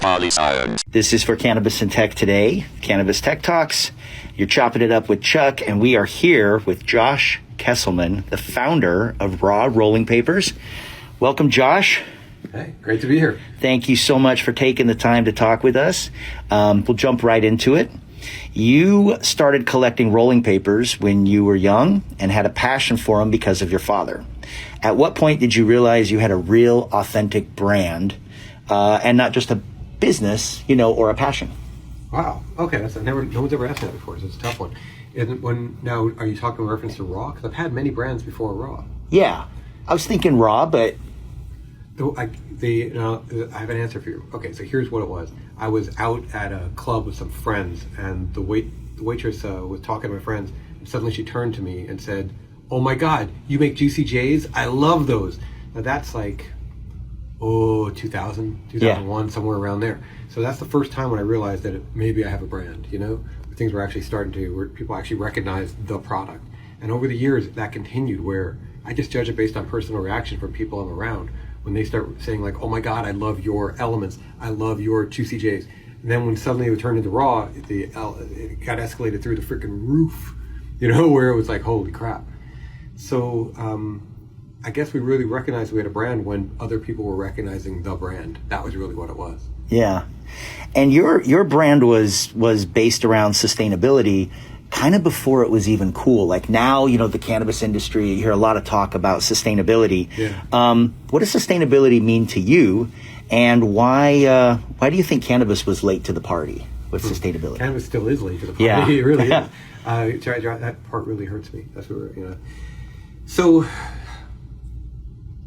Polyscience. This is for Cannabis and Tech Today, Cannabis Tech Talks. You're chopping it up with Chuck, and we are here with Josh Kesselman, the founder of Raw Rolling Papers. Welcome, Josh. Hey, great to be here. Thank you so much for taking the time to talk with us. We'll jump right into it. You started collecting rolling papers when you were young and had a passion for them because of your father. At what point did you realize you had a real, authentic brand and not just a business, or a passion? Wow. Okay, no one's ever asked me that before, so it's a tough one. Now, are you talking in reference to Raw? Because I've had many brands before Raw. Yeah, I was thinking Raw, but I have an answer for you. Okay, so here's what it was. I was out at a club with some friends, and the waitress was talking to my friends, and suddenly she turned to me and said, "Oh my God, you make Juicy J's? I love those." Now that's like, 2001, somewhere around there. So that's the first time when I realized that maybe I have a brand, things were actually where people actually recognized the product. And over the years, that continued where I just judge it based on personal reaction from people I'm around. When they start saying like, "Oh my God, I love your elements. I love your Juicy J's." And then when suddenly it turned into Raw, it got escalated through the freaking roof, where it was like, holy crap. So I guess we really recognized we had a brand when other people were recognizing the brand. That was really what it was. Yeah. And your brand was based around sustainability kind of before it was even cool. Like now, the cannabis industry, you hear a lot of talk about sustainability. Yeah. What does sustainability mean to you? And why do you think cannabis was late to the party with sustainability? Cannabis still is late to the party. Yeah. It really is. That part really hurts me. That's what So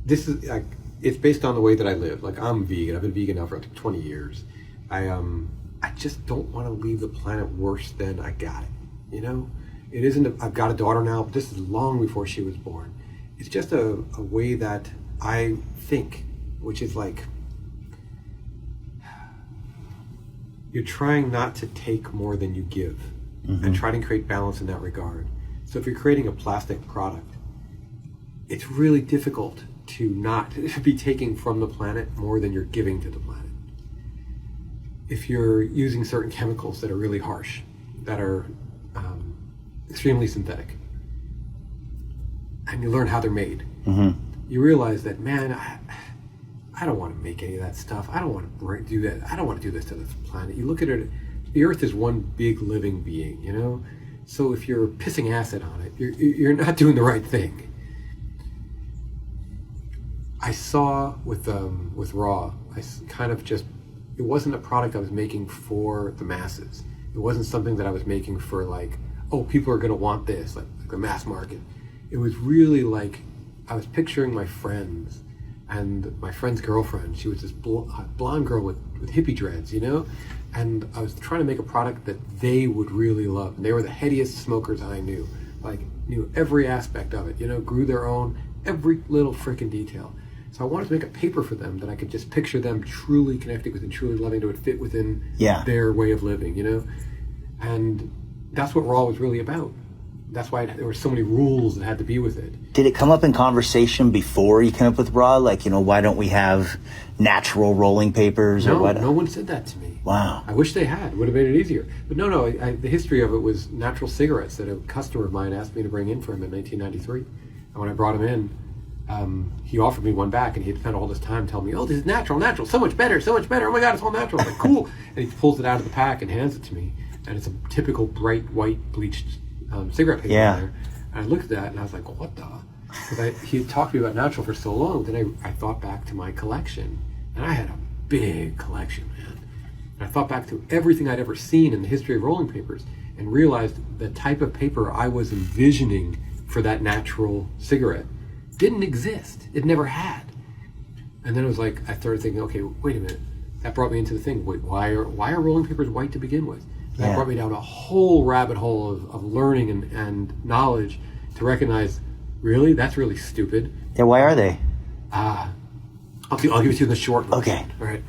this is it's based on the way that I live. Like, I'm vegan. I've been vegan now for 20 years. I just don't want to leave the planet worse than I got it. It isn't. I've got a daughter now, but this is long before she was born. It's just a way that I think, which is like you're trying not to take more than you give, and trying to create balance in that regard. So if you're creating a plastic product, it's really difficult to not be taking from the planet more than you're giving to the planet. If you're using certain chemicals that are really harsh, that are extremely synthetic, and you learn how they're made, you realize that, man, I don't want to make any of that stuff. I don't want to do that. I don't want to do this to the planet. You look at it, the Earth is one big living being, So if you're pissing acid on it, you're not doing the right thing. I saw with Raw, it wasn't a product I was making for the masses. It wasn't something that I was making for like, oh, people are going to want this, like the mass market. It was really like, I was picturing my friends and my friend's girlfriend. She was this blonde girl with hippie dreads, and I was trying to make a product that they would really love. And they were the headiest smokers I knew, knew every aspect of it, grew their own, every little freaking detail. So I wanted to make a paper for them that I could just picture them truly connected with and truly loving, that would fit within their way of living, And that's what Raw was really about. That's why there were so many rules that had to be with it. Did it come up in conversation before you came up with Raw? Like, why don't we have natural rolling papers? No one said that to me. Wow. I wish they had. It would have made it easier. But no, the history of it was natural cigarettes that a customer of mine asked me to bring in for him in 1993. And when I brought him in, he offered me one back, and he had spent all this time telling me, "Oh, this is natural, so much better. Oh my God, it's all natural." I'm like, cool. And he pulls it out of the pack and hands it to me, and it's a typical bright white bleached cigarette paper in there. And I looked at that and I was like, what the? Because he had talked to me about natural for so long. Then I thought back to my collection, and I had a big collection, man. And I thought back to everything I'd ever seen in the history of rolling papers, and realized the type of paper I was envisioning for that natural cigarette didn't exist. It never had. And then it was like, I started thinking, okay, wait a minute. That brought me into the thing. Wait, why are rolling papers white to begin with? That brought me down a whole rabbit hole of learning and knowledge to recognize, really, that's really stupid. Yeah, why are they? I'll give it to you in the short version. Okay. All right.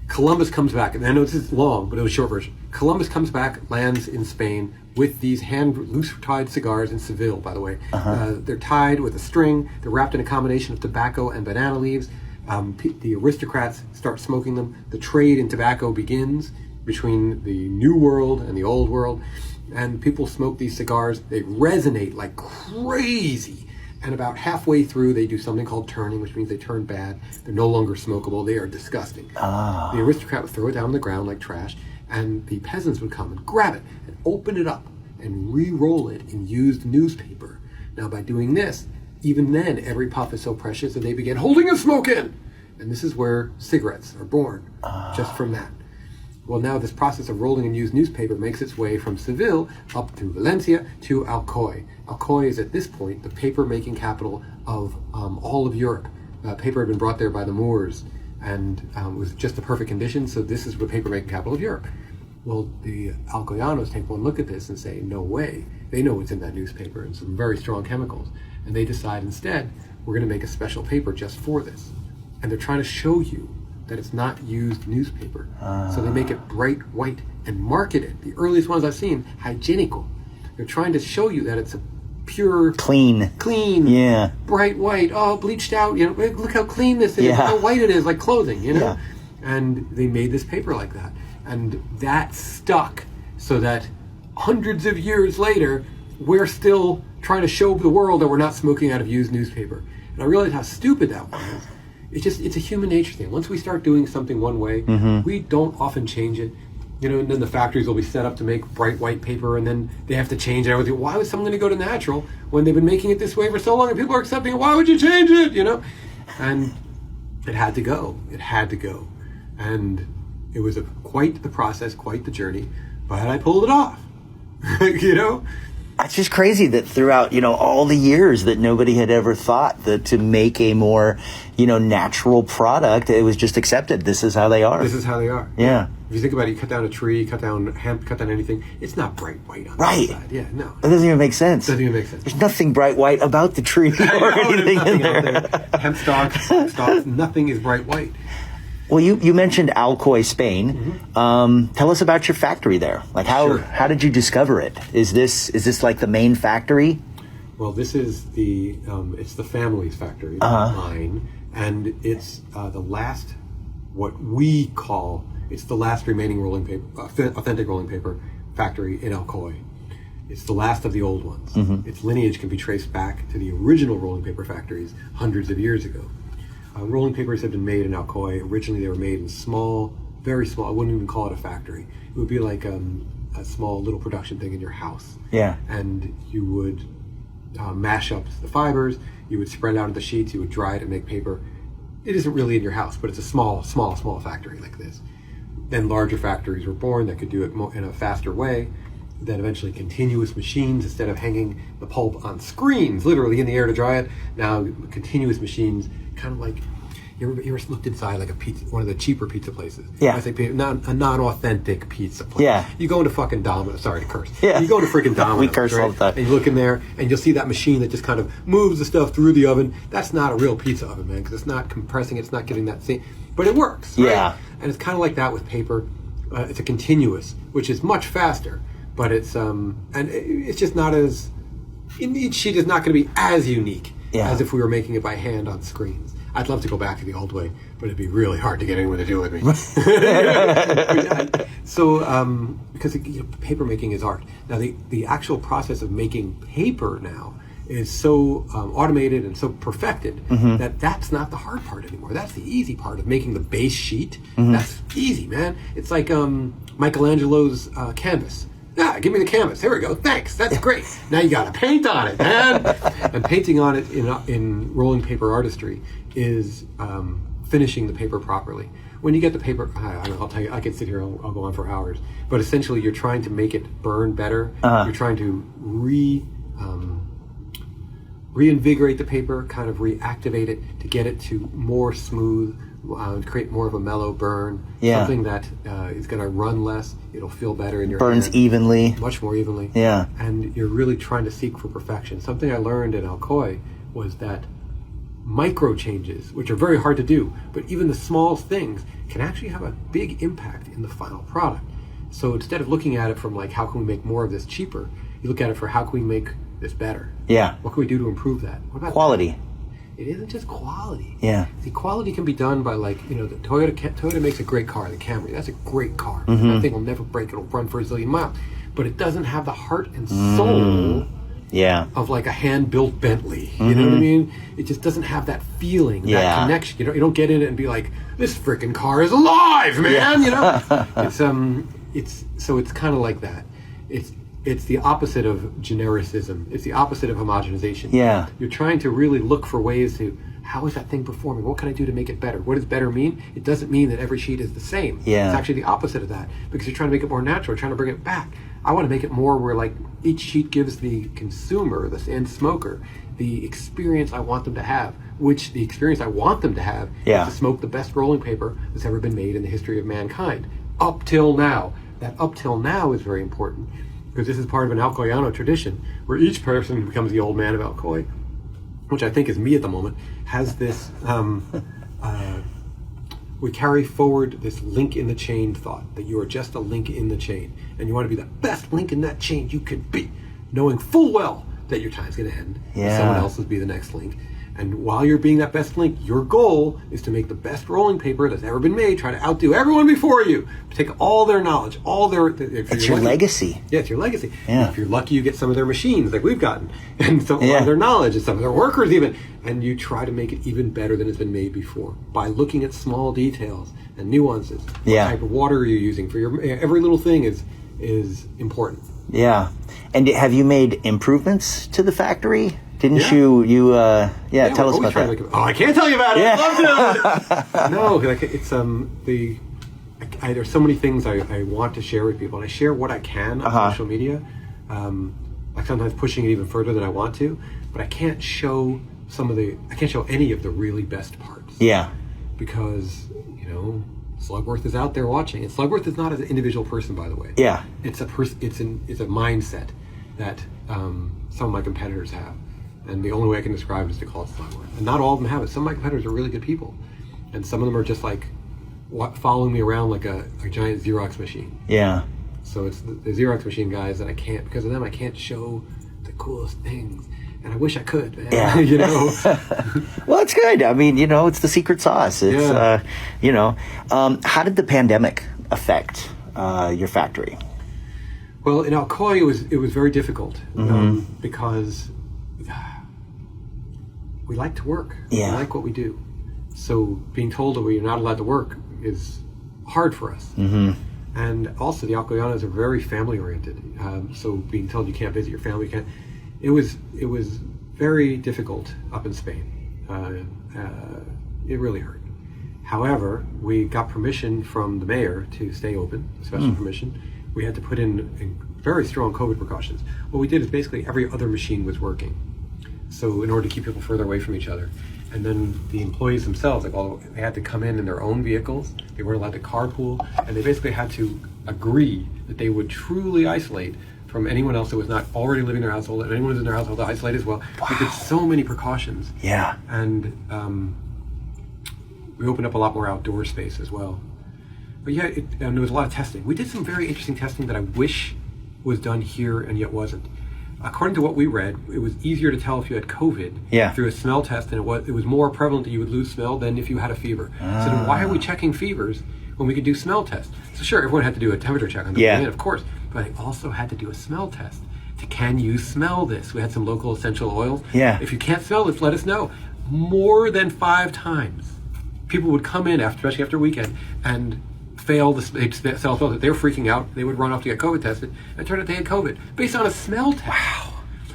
Columbus comes back, and I know this is long, but it was a short version. Columbus comes back, lands in Spain with these loose-tied cigars in Seville, by the way. They're tied with a string. They're wrapped in a combination of tobacco and banana leaves. The aristocrats start smoking them. The trade in tobacco begins between the New World and the Old World. And people smoke these cigars. They resonate like crazy. And about halfway through, they do something called turning, which means they turn bad. They're no longer smokable. They are disgusting. The aristocrat would throw it down on the ground like trash, and the peasants would come and grab it and open it up and re-roll it in used newspaper. Now, by doing this, even then, every puff is so precious that they begin holding a smoke in. And this is where cigarettes are born, just from that. Well, now this process of rolling in used newspaper makes its way from Seville up through Valencia to Alcoy. Alcoy is at this point the paper-making capital of all of Europe. Paper had been brought there by the Moors and was just the perfect condition, so this is the paper-making capital of Europe. Well, the Alcoyanos take one look at this and say, no way. They know what's in that newspaper and some very strong chemicals. And they decide instead, we're going to make a special paper just for this. And they're trying to show you that it's not used newspaper. So they make it bright white and market it. The earliest ones I've seen, hygienico. They're trying to show you that it's a pure, clean, yeah, bright white. Oh, bleached out. You know, look how clean this is. Yeah. Look how white it is, like clothing. You know, Yeah. and they made this paper like that, and that stuck. So that hundreds of years later, we're still trying to show the world that we're not smoking out of used newspaper. And I realized how stupid that was. It's a human nature thing. Once we start doing something one way, we don't often change it. You know, and then the factories will be set up to make bright white paper, and then they have to change everything. Why was someone going to go to natural when they've been making it this way for so long and people are accepting it? Why would you change it? You know? And it had to go. It had to go. And it was quite the process, quite the journey, but I pulled it off. You know? It's just crazy that throughout, all the years that nobody had ever thought that to make a more, natural product, it was just accepted. This is how they are. This is how they are. Yeah. If you think about it, you cut down a tree, cut down hemp, cut down anything, it's not bright white on the outside. Yeah, no. That doesn't even make sense. Doesn't even make sense. There's nothing bright white about the tree or anything in there. Hemp stalks, nothing is bright white. Well, you mentioned Alcoy, Spain. Tell us about your factory there. Like how did you discover it? Is this like the main factory? Well, this is it's the family's factory, not mine, and it's the last, it's the last remaining rolling paper, authentic rolling paper factory in Alcoy. It's the last of the old ones. Its lineage can be traced back to the original rolling paper factories hundreds of years ago. Rolling papers have been made in Alcoy. Originally, they were made in small, very small. I wouldn't even call it a factory. It would be like a small little production thing in your house. Yeah. And you would mash up the fibers. You would spread out the sheets. You would dry it and make paper. It isn't really in your house, but it's a small factory like this. Then larger factories were born that could do it in a faster way. Then eventually continuous machines, instead of hanging the pulp on screens, literally in the air to dry it, now continuous machines, kind of like, you ever looked inside like a pizza, one of the cheaper pizza places? Yeah. I say a non-authentic pizza place. Yeah. You go into fucking Domino's, sorry to curse. Yeah. You go to freaking Domino's, We curse right? all the time. And you look in there and you'll see that machine that just kind of moves the stuff through the oven. That's not a real pizza oven, man, because it's not compressing, it's not getting that same, but it works, right? Yeah. And it's kind of like that with paper. It's a continuous, which is much faster. But it's and it's just not as, each sheet is not going to be as unique as if we were making it by hand on screens. I'd love to go back to the old way, but it'd be really hard to get anyone to do it with me. So because paper making is art. Now the actual process of making paper now is so automated and so perfected that that's not the hard part anymore. That's the easy part of making the base sheet. That's easy, man. It's like Michelangelo's canvas. Yeah, give me the canvas. Here we go. Thanks. That's great. Now you got to paint on it, man. And painting on it in rolling paper artistry is finishing the paper properly. When you get the paper, I'll tell you, I could sit here, I'll go on for hours. But essentially, you're trying to make it burn better. You're trying to reinvigorate the paper, kind of reactivate it to get it to more smooth, create more of a mellow burn. Yeah. Something that is going to run less. It'll feel better in your Burns hand. evenly. Much more evenly. Yeah. And you're really trying to seek for perfection. Something I learned in Alcoy was that micro changes, which are very hard to do, but even the smallest things can actually have a big impact in the final product. So instead of looking at it from like, how can we make more of this cheaper, you look at it for how can we make this better? Yeah. What can we do to improve that? What about Quality. it isn't just quality. Yeah. See, quality can be done by, like, the Toyota makes a great car, the Camry. That's a great car. That thing will never break. It'll run for a zillion miles. But it doesn't have the heart and soul of, like, a hand-built Bentley. You know what I mean? It just doesn't have that feeling, that connection. You don't get in it and be like, this freaking car is alive, man. It's kind of like that. It's the opposite of genericism. It's the opposite of homogenization. Yeah. You're trying to really look for ways to, how is that thing performing? What can I do to make it better? What does better mean? It doesn't mean that every sheet is the same. Yeah. It's actually the opposite of that, because you're trying to make it more natural, trying to bring it back. I want to make it more where, like, each sheet gives the consumer, the end smoker, the experience I want them to have, which the experience I want them to have is to smoke the best rolling paper that's ever been made in the history of mankind. Up till now. That up till now is very important, because this is part of an Alcoyano tradition where each person who becomes the old man of Alcoy, which I think is me at the moment, has this, we carry forward this link in the chain thought, that you are just a link in the chain, and you want to be the best link in that chain you can be, knowing full well that your time's going to end, and someone else will be the next link. And while you're being that best link, your goal is to make the best rolling paper that's ever been made, try to outdo everyone before you, take all their knowledge, all their... It's your legacy. Yeah, it's your legacy. Yeah. If you're lucky, you get some of their machines, like we've gotten, and some of their knowledge, and some of their workers even, and you try to make it even better than it's been made before by looking at small details and nuances. What type of water are you using for your... Every little thing is important. Yeah. And have you made improvements to the factory? Didn't you tell us about that. I can't tell you about it. I'd love to. No, like, it's there's so many things I want to share with people, and I share what I can on social media. Like, sometimes pushing it even further than I want to, but I can't show any of the really best parts. Yeah. Because, Slugworth is out there watching, and Slugworth is not an individual person, by the way. Yeah. It's a mindset that some of my competitors have. And the only way I can describe it is to call it Slugworth. And not all of them have it. Some of my competitors are really good people. And some of them are just like following me around like a giant Xerox machine. Yeah. So it's the Xerox machine guys that because of them, I can't show the coolest things. And I wish I could, man. Yeah. Well, it's good. I mean, it's the secret sauce. It's, how did the pandemic affect your factory? Well, in Alcoy, it was very difficult because we like to work. Yeah. We like what we do. So being told that we're not allowed to work is hard for us. Mm-hmm. And also, the Alcoyanos are very family-oriented. So being told you can't visit your family, it was very difficult up in Spain. It really hurt. However, we got permission from the mayor to stay open, special permission. We had to put in very strong COVID precautions. What we did is basically every other machine was working. So in order to keep people further away from each other. And then the employees themselves, they had to come in their own vehicles. They weren't allowed to carpool. And they basically had to agree that they would truly isolate from anyone else that was not already living in their household, and anyone who's in their household to isolate as well. Wow. We did so many precautions. Yeah. And we opened up a lot more outdoor space as well. But yeah, and there was a lot of testing. We did some very interesting testing that I wish was done here and yet wasn't. According to what we read, it was easier to tell if you had COVID through a smell test, and it was more prevalent that you would lose smell than if you had a fever. So then why are we checking fevers when we could do smell tests? So sure, everyone had to do a temperature check on the way in, of course, but they also had to do a smell test. Can you smell this? We had some local essential oils. Yeah. If you can't smell this, let us know. More than 5 times, people would come in, especially after a weekend, and fail the smell test. They were freaking out. They would run off to get COVID tested, and it turned out they had COVID based on a smell test. Wow.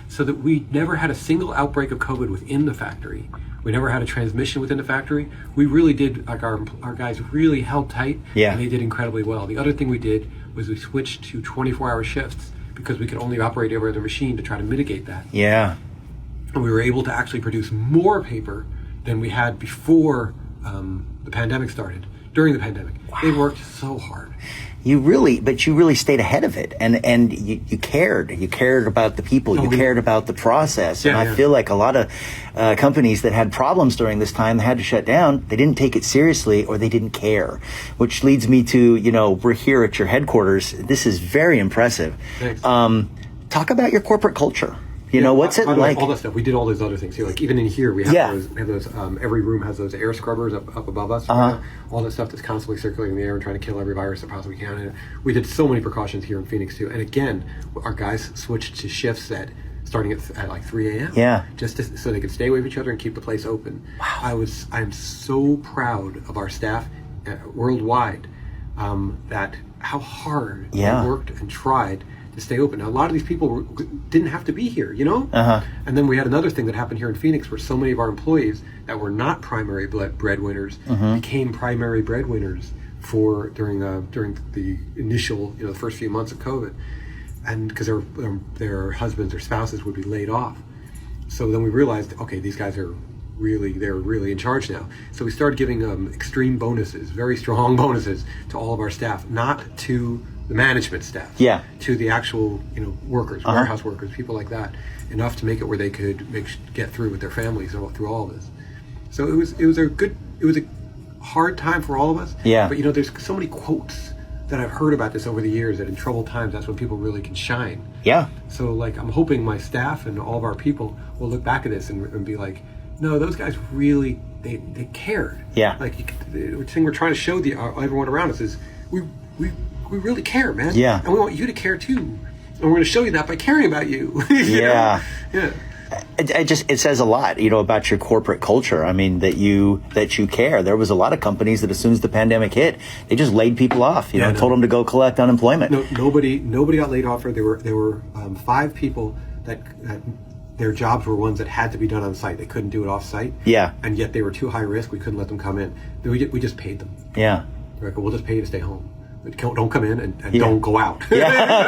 So that we never had a single outbreak of COVID within the factory. We never had a transmission within the factory. We really did, like our guys really held tight, and they did incredibly well. The other thing we did was we switched to 24-hour shifts because we could only operate every other machine to try to mitigate that. Yeah. And we were able to actually produce more paper than we had before the pandemic started. During the pandemic. Wow. They worked so hard. You really stayed ahead of it, and you cared. You cared about the people. You cared about the process. And I feel like a lot of companies that had problems during this time had to shut down. They didn't take it seriously, or they didn't care. Which leads me to, we're here at your headquarters. This is very impressive. Thanks. Talk about your corporate culture. You know, what's it like? All that stuff. We did all those other things too. Like even in here, we have Yeah. those. Every room has those air scrubbers up above us. All that stuff that's constantly circulating in the air and trying to kill every virus that possibly can. And we did so many precautions here in Phoenix too. And again, our guys switched to shifts starting at like 3 a.m. Yeah. Just so they could stay away from each other and keep the place open. Wow. I'm so proud of our staff worldwide. That how hard they worked and tried to stay open. Now, a lot of these people didn't have to be here, you know? And then we had another thing that happened here in Phoenix where so many of our employees that were not primary breadwinners became primary breadwinners during the initial, the first few months of COVID. And because their husbands or spouses would be laid off. So then we realized, okay, these guys they're really in charge now. So we started giving extreme bonuses, very strong bonuses to all of our staff, not to the management staff, to the actual workers, warehouse workers, people like that, enough to make it where they could get through with their families through all of this. So it was a hard time for all of us. Yeah. But there's so many quotes that I've heard about this over the years that in troubled times that's when people really can shine. Yeah. So like I'm hoping my staff and all of our people will look back at this and be like, no, those guys really they cared. Yeah. Like the thing we're trying to show everyone around us is we really care, man. Yeah. And we want you to care too. And we're going to show you that by caring about you. Yeah. Yeah. It says a lot, about your corporate culture. I mean, that you care. There was a lot of companies that as soon as the pandemic hit, they just laid people off, told them to go collect unemployment. No, nobody got laid off. There were 5 people that their jobs were ones that had to be done on site. They couldn't do it off site. Yeah. And yet they were too high risk. We couldn't let them come in. We just paid them. Yeah. We're like, we'll just pay you to stay home. Don't come in and don't go out. Yeah.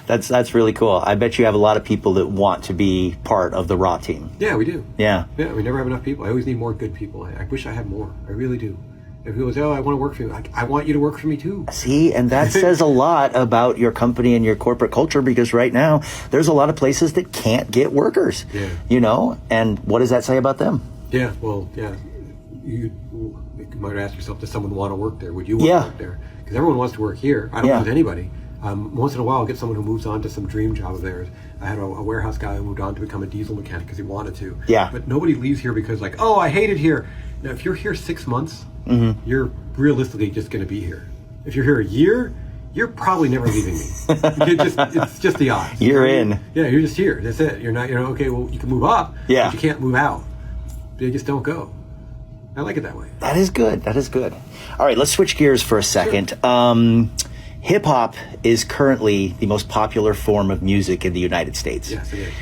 That's really cool. I bet you have a lot of people that want to be part of the Raw team. Yeah, we do. Yeah. Yeah, we never have enough people. I always need more good people. I wish I had more. I really do. If people say, I want to work for you, I want you to work for me too. See, and that says a lot about your company and your corporate culture, because right now there's a lot of places that can't get workers. Yeah. And what does that say about them? Yeah, well, yeah. You might ask yourself, does someone want to work there? Would you want to work there? Because everyone wants to work here. I don't know with anybody. Once in a while, I'll get someone who moves on to some dream job of theirs. I had a warehouse guy who moved on to become a diesel mechanic because he wanted to. Yeah. But nobody leaves here because I hate it here. Now, if you're here 6 months, you're realistically just going to be here. If you're here a year, you're probably never leaving me. It's just the odds. You're in. Yeah, you're just here. That's it. You're not, okay, well, you can move up, but you can't move out. You just don't go. I like it that way. That is good. All right, let's switch gears for a second. Sure. Hip-hop is currently the most popular form of music in the United States. Yes, it is.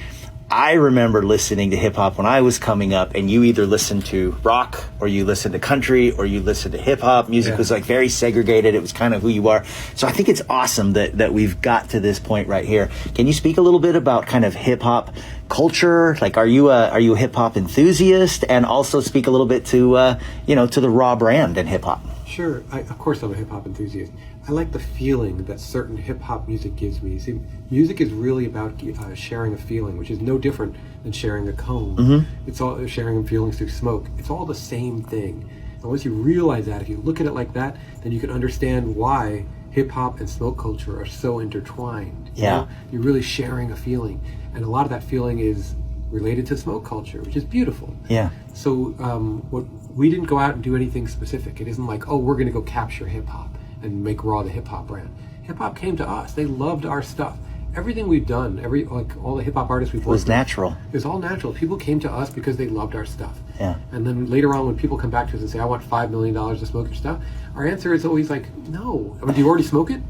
I remember listening to hip-hop when I was coming up, and you either listened to rock, or you listened to country, or you listened to hip-hop. Music was like very segregated. It was kind of who you are. So I think it's awesome that we've got to this point right here. Can you speak a little bit about kind of hip-hop culture? Like, are you a hip-hop enthusiast? And also speak a little bit to to the Raw brand and hip-hop. Sure. Of course I'm a hip-hop enthusiast. I like the feeling that certain hip-hop music gives me. See, music is really about sharing a feeling, which is no different than sharing a cone. It's all sharing feelings through smoke. It's all the same thing. And once you realize that, if you look at it like that, then you can understand why hip-hop and smoke culture are so intertwined. Yeah. You're really sharing a feeling. And a lot of that feeling is related to smoke culture, which is beautiful. Yeah. So we didn't go out and do anything specific. It isn't like, we're going to go capture hip-hop and make Raw the hip-hop brand. Hip-hop came to us. They loved our stuff. Everything we've done, all the hip-hop artists we've worked with, was natural. It was all natural. People came to us because they loved our stuff. Yeah. And then later on, when people come back to us and say, I want $5 million to smoke your stuff, our answer is always like, no. I mean, do you already smoke it?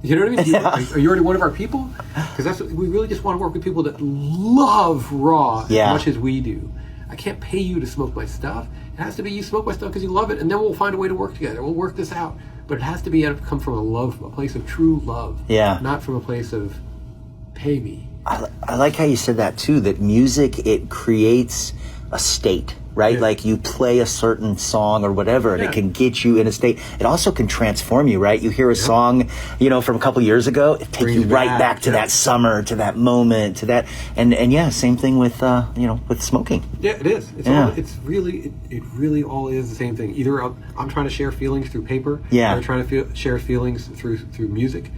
You know what I mean? Are you already one of our people? Because we really just want to work with people that love Raw as much as we do. I can't pay you to smoke my stuff. It has to be you smoke my stuff because you love it, and then we'll find a way to work together. We'll work this out. But it has to come from a place of true love. Yeah. Not from a place of pay me. I like how you said that too, that music, it creates a state, right? Yeah. Like you play a certain song or whatever, and it can get you in a state. It also can transform you, right? You hear a song, from a couple years ago, it takes you right back to that summer, to that moment, to that. And same thing with, with smoking. Yeah, it is. It really all is the same thing. Either I'm trying to share feelings through paper, or I'm trying to share feelings through music.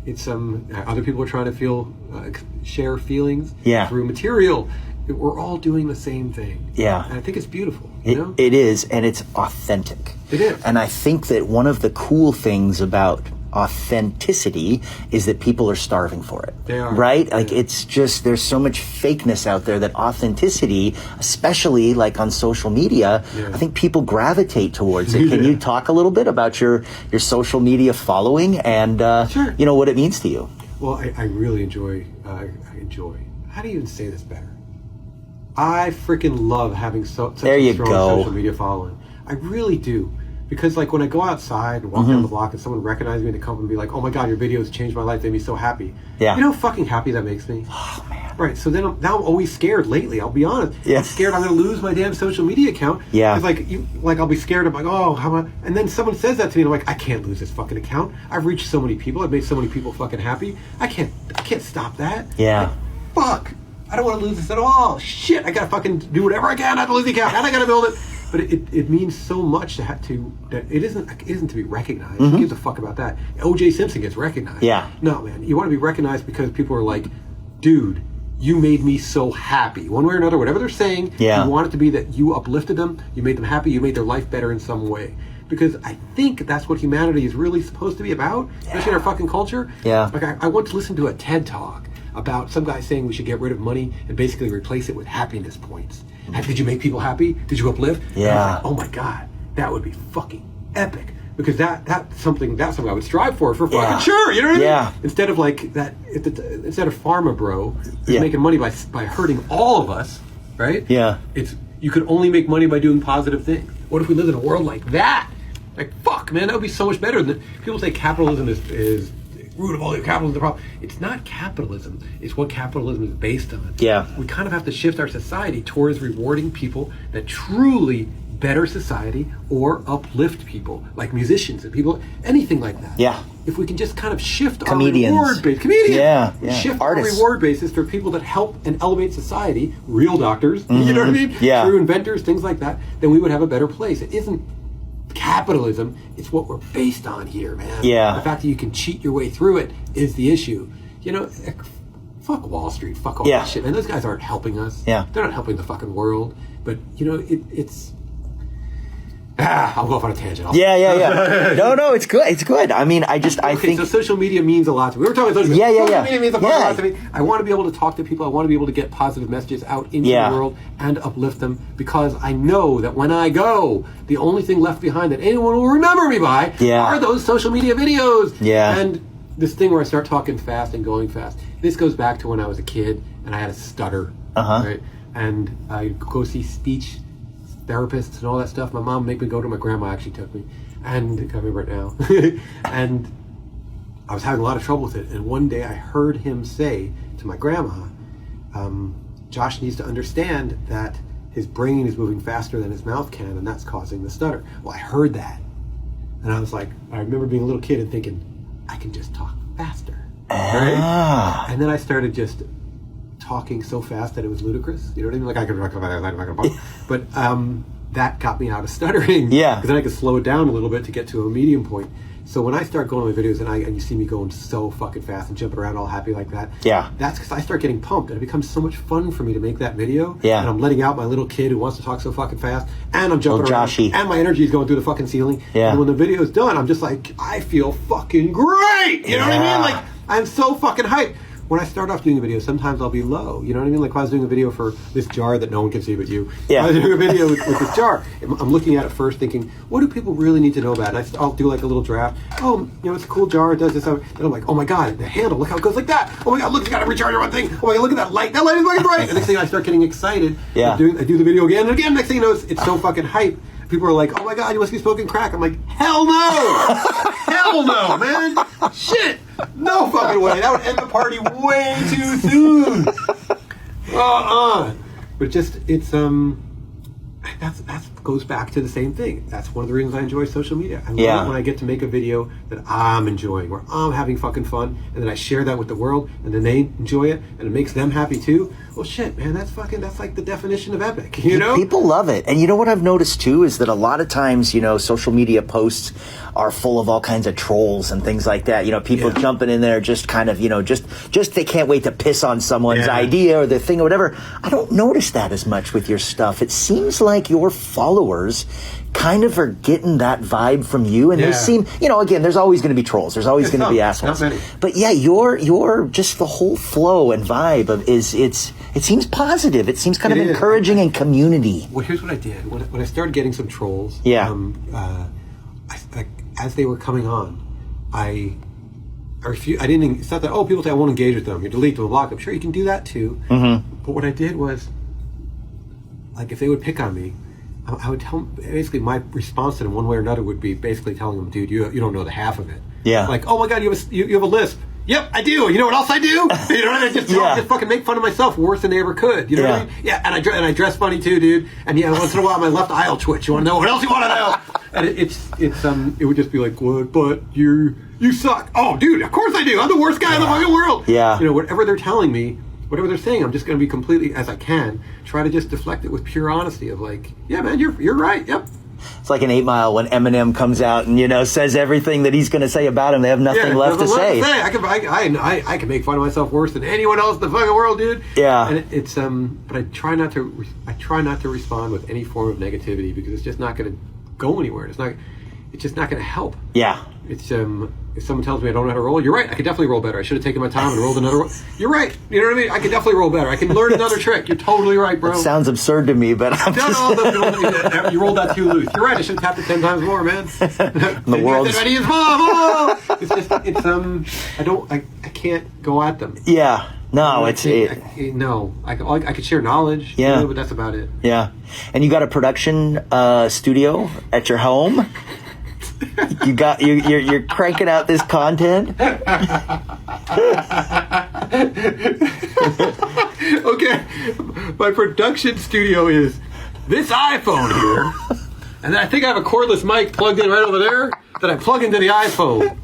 It's other people are trying to share feelings through material. We're all doing the same thing. Yeah. And I think it's beautiful. You know? It is, and it's authentic. It is. And I think that one of the cool things about authenticity is that people are starving for it. They are. Right? Like, it's just, there's so much fakeness out there that authenticity, especially like on social media, I think people gravitate towards it. Can you talk a little bit about your social media following and, Sure. you know, what it means to you? Well, I really enjoy, how do you even say this better? I freaking love having such a strong social media following. I really do. Because, like, when I go outside and walk down the block and someone recognizes me and they come and be like, oh my God, your videos changed my life, they made me so happy. Yeah. You know how fucking happy that makes me? Oh, man. Right, so then now I'm always scared lately, I'll be honest. Yeah. I'm scared I'm going to lose my damn social media account. Yeah. Because, I'll be scared, I'm like, oh, how am I? And then someone says that to me, and I'm like, I can't lose this fucking account. I've reached so many people, I've made so many people fucking happy. I can't stop that. Yeah. Like, fuck. I don't want to lose this at all. Shit, I gotta fucking do whatever I can not to lose the account, and I gotta build it. But it means so much that it isn't to be recognized. Who gives a fuck about that? O.J. Simpson gets recognized. Yeah. No, man, you want to be recognized because people are like, dude, you made me so happy. One way or another, whatever they're saying, you want it to be that you uplifted them, you made them happy, you made their life better in some way. Because I think that's what humanity is really supposed to be about, especially in our fucking culture. Yeah. Like, I once listened to a TED Talk about some guy saying we should get rid of money and basically replace it with happiness points. Did you make people happy? Did you uplift? Yeah. Like, oh my God, that would be fucking epic. Because that's something I would strive for fucking sure. You know what I mean? Instead of like that, instead of Pharma Bro is making money by hurting all of us, right? Yeah. You could only make money by doing positive things. What if we lived in a world like that? Like, fuck, man, that would be so much better. People say capitalism is root of all your capitalism, the problem. It's not capitalism. It's what capitalism is based on. Yeah. We kind of have to shift our society towards rewarding people that truly better society or uplift people, like musicians and people, anything like that. Yeah. If we can just kind of shift our reward base. Comedians. Shift artists. Our reward basis for people that help and elevate society, real doctors, you know what I mean? Yeah. True inventors, things like that, then we would have a better place. It isn't capitalism, it's what we're based on here, man. Yeah. The fact that you can cheat your way through it is the issue. You know, fuck Wall Street, fuck all that shit, man. Those guys aren't helping us. Yeah. They're not helping the fucking world. But, you know, it's... I'll go off on a tangent. No, it's good. It's good. I mean, I think... So social media means a lot to me. We were talking about social media. Social media means a lot to me. I want to be able to talk to people. I want to be able to get positive messages out into the world and uplift them, because I know that when I go, the only thing left behind that anyone will remember me by are those social media videos. Yeah. And this thing where I start talking fast and going fast. This goes back to when I was a kid and I had a stutter. Right? And I go see speech therapists and all that stuff. My mom made me go to, my grandma actually took me, and I remember it now. And I was having a lot of trouble with it. And one day I heard him say to my grandma, Josh needs to understand that his brain is moving faster than his mouth can, and that's causing the stutter. Well, I heard that, and I was like, I remember being a little kid and thinking, I can just talk faster. Right? And then I started just talking so fast that it was ludicrous. You know what I mean? Like, I could, but that got me out of stuttering. Yeah. Because then I could slow it down a little bit to get to a medium point. So when I start going on my videos and you see me going so fucking fast and jumping around all happy like that, that's because I start getting pumped, and it becomes so much fun for me to make that video. Yeah. And I'm letting out my little kid who wants to talk so fucking fast, and I'm jumping around, and my energy is going through the fucking ceiling. Yeah. And when the video is done, I'm just like, I feel fucking great. You know what I mean? Like, I'm so fucking hyped. When I start off doing a video, sometimes I'll be low. You know what I mean? Like, if I was doing a video for this jar that no one can see but you. Yeah. I was doing a video with this jar. I'm looking at it first thinking, what do people really need to know about it? And I'll do like a little draft. Oh, you know, it's a cool jar. It does this. And I'm like, oh my God, the handle. Look how it goes like that. Oh my God, look, it's got a recharger one thing. Oh my God, look at that light. That light is fucking bright. And next thing I start getting excited. Yeah. I do the video again and again. Next thing you know, it's so fucking hype. People are like, oh my God, you must be smoking crack. I'm like, hell no. Hell no, man. Shit. No fucking way. That would end the party way too soon. But just, it's, that's goes back to the same thing. That's one of the reasons I enjoy social media. I love Yeah. it when I get to make a video that I'm enjoying, where I'm having fucking fun, and then I share that with the world, and then they enjoy it, and it makes them happy too. Well, shit, man, that's like the definition of epic, you know? People love it. And you know what I've noticed too is that a lot of times, social media posts are full of all kinds of trolls and things like that. People jumping in there just kind of, just they can't wait to piss on someone's idea or their thing or whatever. I don't notice that as much with your stuff. It seems like your followers kind of are getting that vibe from you, and they seem, again, there's always going to be trolls, there's always going to be assholes, but your just the whole flow and vibe of it seems positive, it seems kind of encouraging and community. Well, here's what I did when I started getting some trolls. As they were coming on, I refused. I didn't. It's not that people say I won't engage with them, you delete them, block them. Sure, you can do that too. But what I did was, like, if they would pick on me, I would tell them, basically my response to them one way or another would be basically telling them, dude, you don't know the half of it. Yeah. Like, oh my God, you have a lisp. Yep, I do. You know what else I do? You know what I mean? Just fucking make fun of myself worse than they ever could. You know what I mean? Yeah, and I dress funny too, dude. And once in a while my left eye will twitch. You want to know what else you want to know? And it would just be like, what? But you suck. Oh, dude, of course I do. I'm the worst guy in the fucking world. Yeah. Whatever they're telling me, whatever they're saying, I'm just going to be completely, as I can, try to just deflect it with pure honesty of like, yeah, man, you're right. Yep. It's like an 8 Mile when Eminem comes out and, says everything that he's going to say about him. They have nothing left to say. I can make fun of myself worse than anyone else in the fucking world, dude. Yeah. And but I try not to respond with any form of negativity because it's just not going to go anywhere. It's just not going to help. Yeah. It's if someone tells me I don't know how to roll, you're right. I could definitely roll better. I should have taken my time and rolled another roll. You're right. You know what I mean? I could definitely roll better. I can learn another trick. You're totally right, bro. It sounds absurd to me, but I'm you rolled that too loose. You're right. I should have tapped it 10 times more, man. The world's ready as mom. I can't go at them. Yeah. No, I could share knowledge. Yeah. But that's about it. Yeah. And you got a production studio at your home. You're cranking out this content. Okay, my production studio is this iPhone here, and I think I have a cordless mic plugged in right over there that I plug into the iPhone.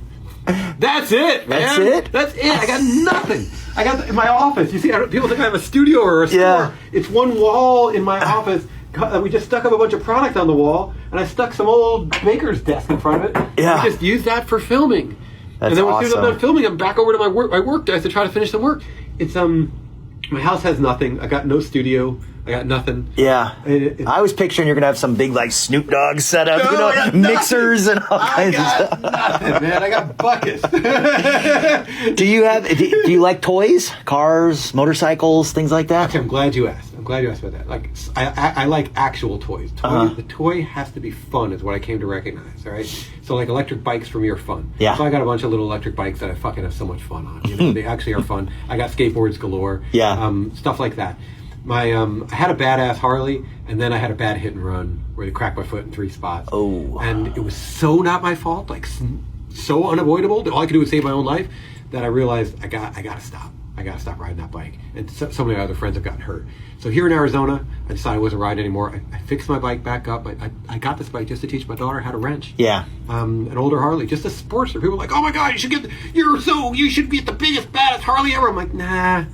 That's it, man. That's it. I got nothing. I got in my office. You see, people think I have a studio or a store. Yeah. It's one wall in my office. We just stuck up a bunch of product on the wall, and I stuck some old baker's desk in front of it. Yeah. We just used that for filming. That's and then awesome. As soon as I'm done filming, I'm back over to my work desk to try to finish some work. It's my house has nothing. I got no studio. I got nothing. Yeah. I was picturing you're gonna have some big like Snoop Dogg setup, no, mixers and all kinds of stuff. Nothing, man. I got buckets. Do you like toys, cars, motorcycles, things like that? Okay, I'm glad you asked about that. Like, I like actual toys. The toy has to be fun, is what I came to recognize. All right. So like electric bikes for me are fun. Yeah. So I got a bunch of little electric bikes that I fucking have so much fun on. They actually are fun. I got skateboards galore. Yeah. Stuff like that. I had a badass Harley, and then I had a bad hit and run where they cracked my foot in 3 spots. Oh. And it was so not my fault, like so unavoidable that all I could do was save my own life, that I realized I gotta stop. I gotta stop riding that bike. And so many other friends have gotten hurt. So here in Arizona, I decided I wasn't riding anymore. I fixed my bike back up. I got this bike just to teach my daughter how to wrench. Yeah. An older Harley, just a sportster. People are like, oh my God, you should get the biggest, baddest Harley ever. I'm like, nah.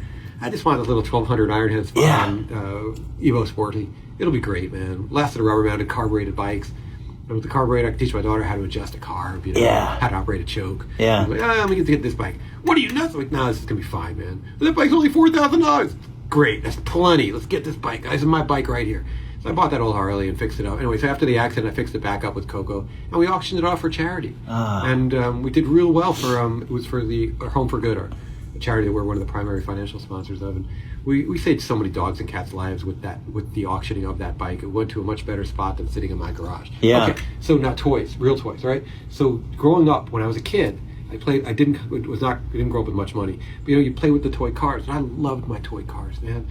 I just want a little 1200 Ironhead Evo Sporty. It'll be great, man. Lasted rubber-mounted carbureted bikes. And with the carburetor, I can teach my daughter how to adjust a carb, how to operate a choke. Yeah. I'm like, let me get this bike. What are you nuts? I'm like, no, this is going to be fine, man. But that bike's only $4,000. Great, that's plenty. Let's get this bike. This is my bike right here. So I bought that old Harley and fixed it up. Anyway, so after the accident, I fixed it back up with Coco, and we auctioned it off for charity. And we did real well for, it was for the Home for Good, a charity that we're one of the primary financial sponsors of. And we saved so many dogs and cats' lives with the auctioning of that bike. It went to a much better spot than sitting in my garage. Yeah. Okay, so now toys, real toys, right? So growing up, when I was a kid, I didn't grow up with much money, but you play with the toy cars, and I loved my toy cars, man.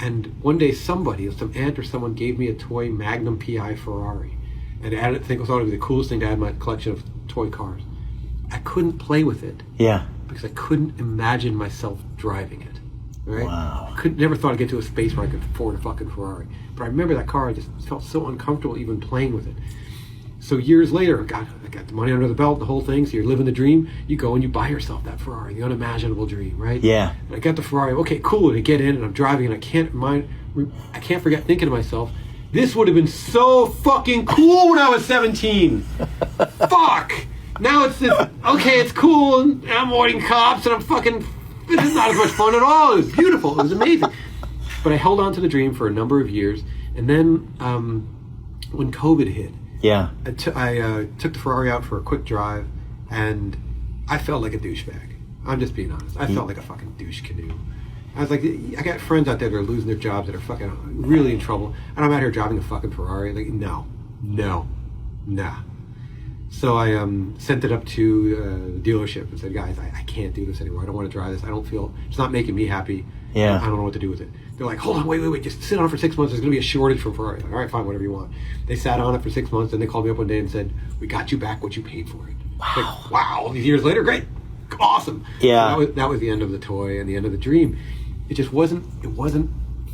And one day some aunt or someone gave me a toy Magnum PI Ferrari, and I thought it would be the coolest thing to add in my collection of toy cars. I couldn't play with it. Yeah. Because I couldn't imagine myself driving it. Right? Wow. Never thought I'd get to a space where I could afford a fucking Ferrari. But I remember that car, I just felt so uncomfortable even playing with it. So years later, I got the money under the belt, the whole thing, so you're living the dream. You go and you buy yourself that Ferrari, the unimaginable dream, right? Yeah. And I got the Ferrari, okay, cool, and I get in and I'm driving and I can't forget thinking to myself, this would have been so fucking cool when I was 17. Fuck! Now it's this, okay, it's cool, and I'm avoiding cops, and I'm fucking, this is not as much fun at all. It was beautiful, it was amazing. But I held on to the dream for a number of years, and then when COVID hit, Yeah. I took the Ferrari out for a quick drive, and I felt like a douchebag. I'm just being honest. I felt like a fucking douche canoe. I was like, I got friends out there that are losing their jobs, that are fucking really in trouble, and I'm out here driving a fucking Ferrari. Like, no, nah. So I sent it up to the dealership and said, guys, I can't do this anymore. I don't want to drive this. I don't feel, it's not making me happy. Yeah. I don't know what to do with it. They're like, hold on, wait, just sit on it for 6 months. There's going to be a shortage for Ferrari. Like, all right, fine, whatever you want. They sat on it for 6 months, and they called me up one day and said, we got you back what you paid for it. Wow. Like, wow, these years later, great, awesome. Yeah. So that was the end of the toy and the end of the dream. It just wasn't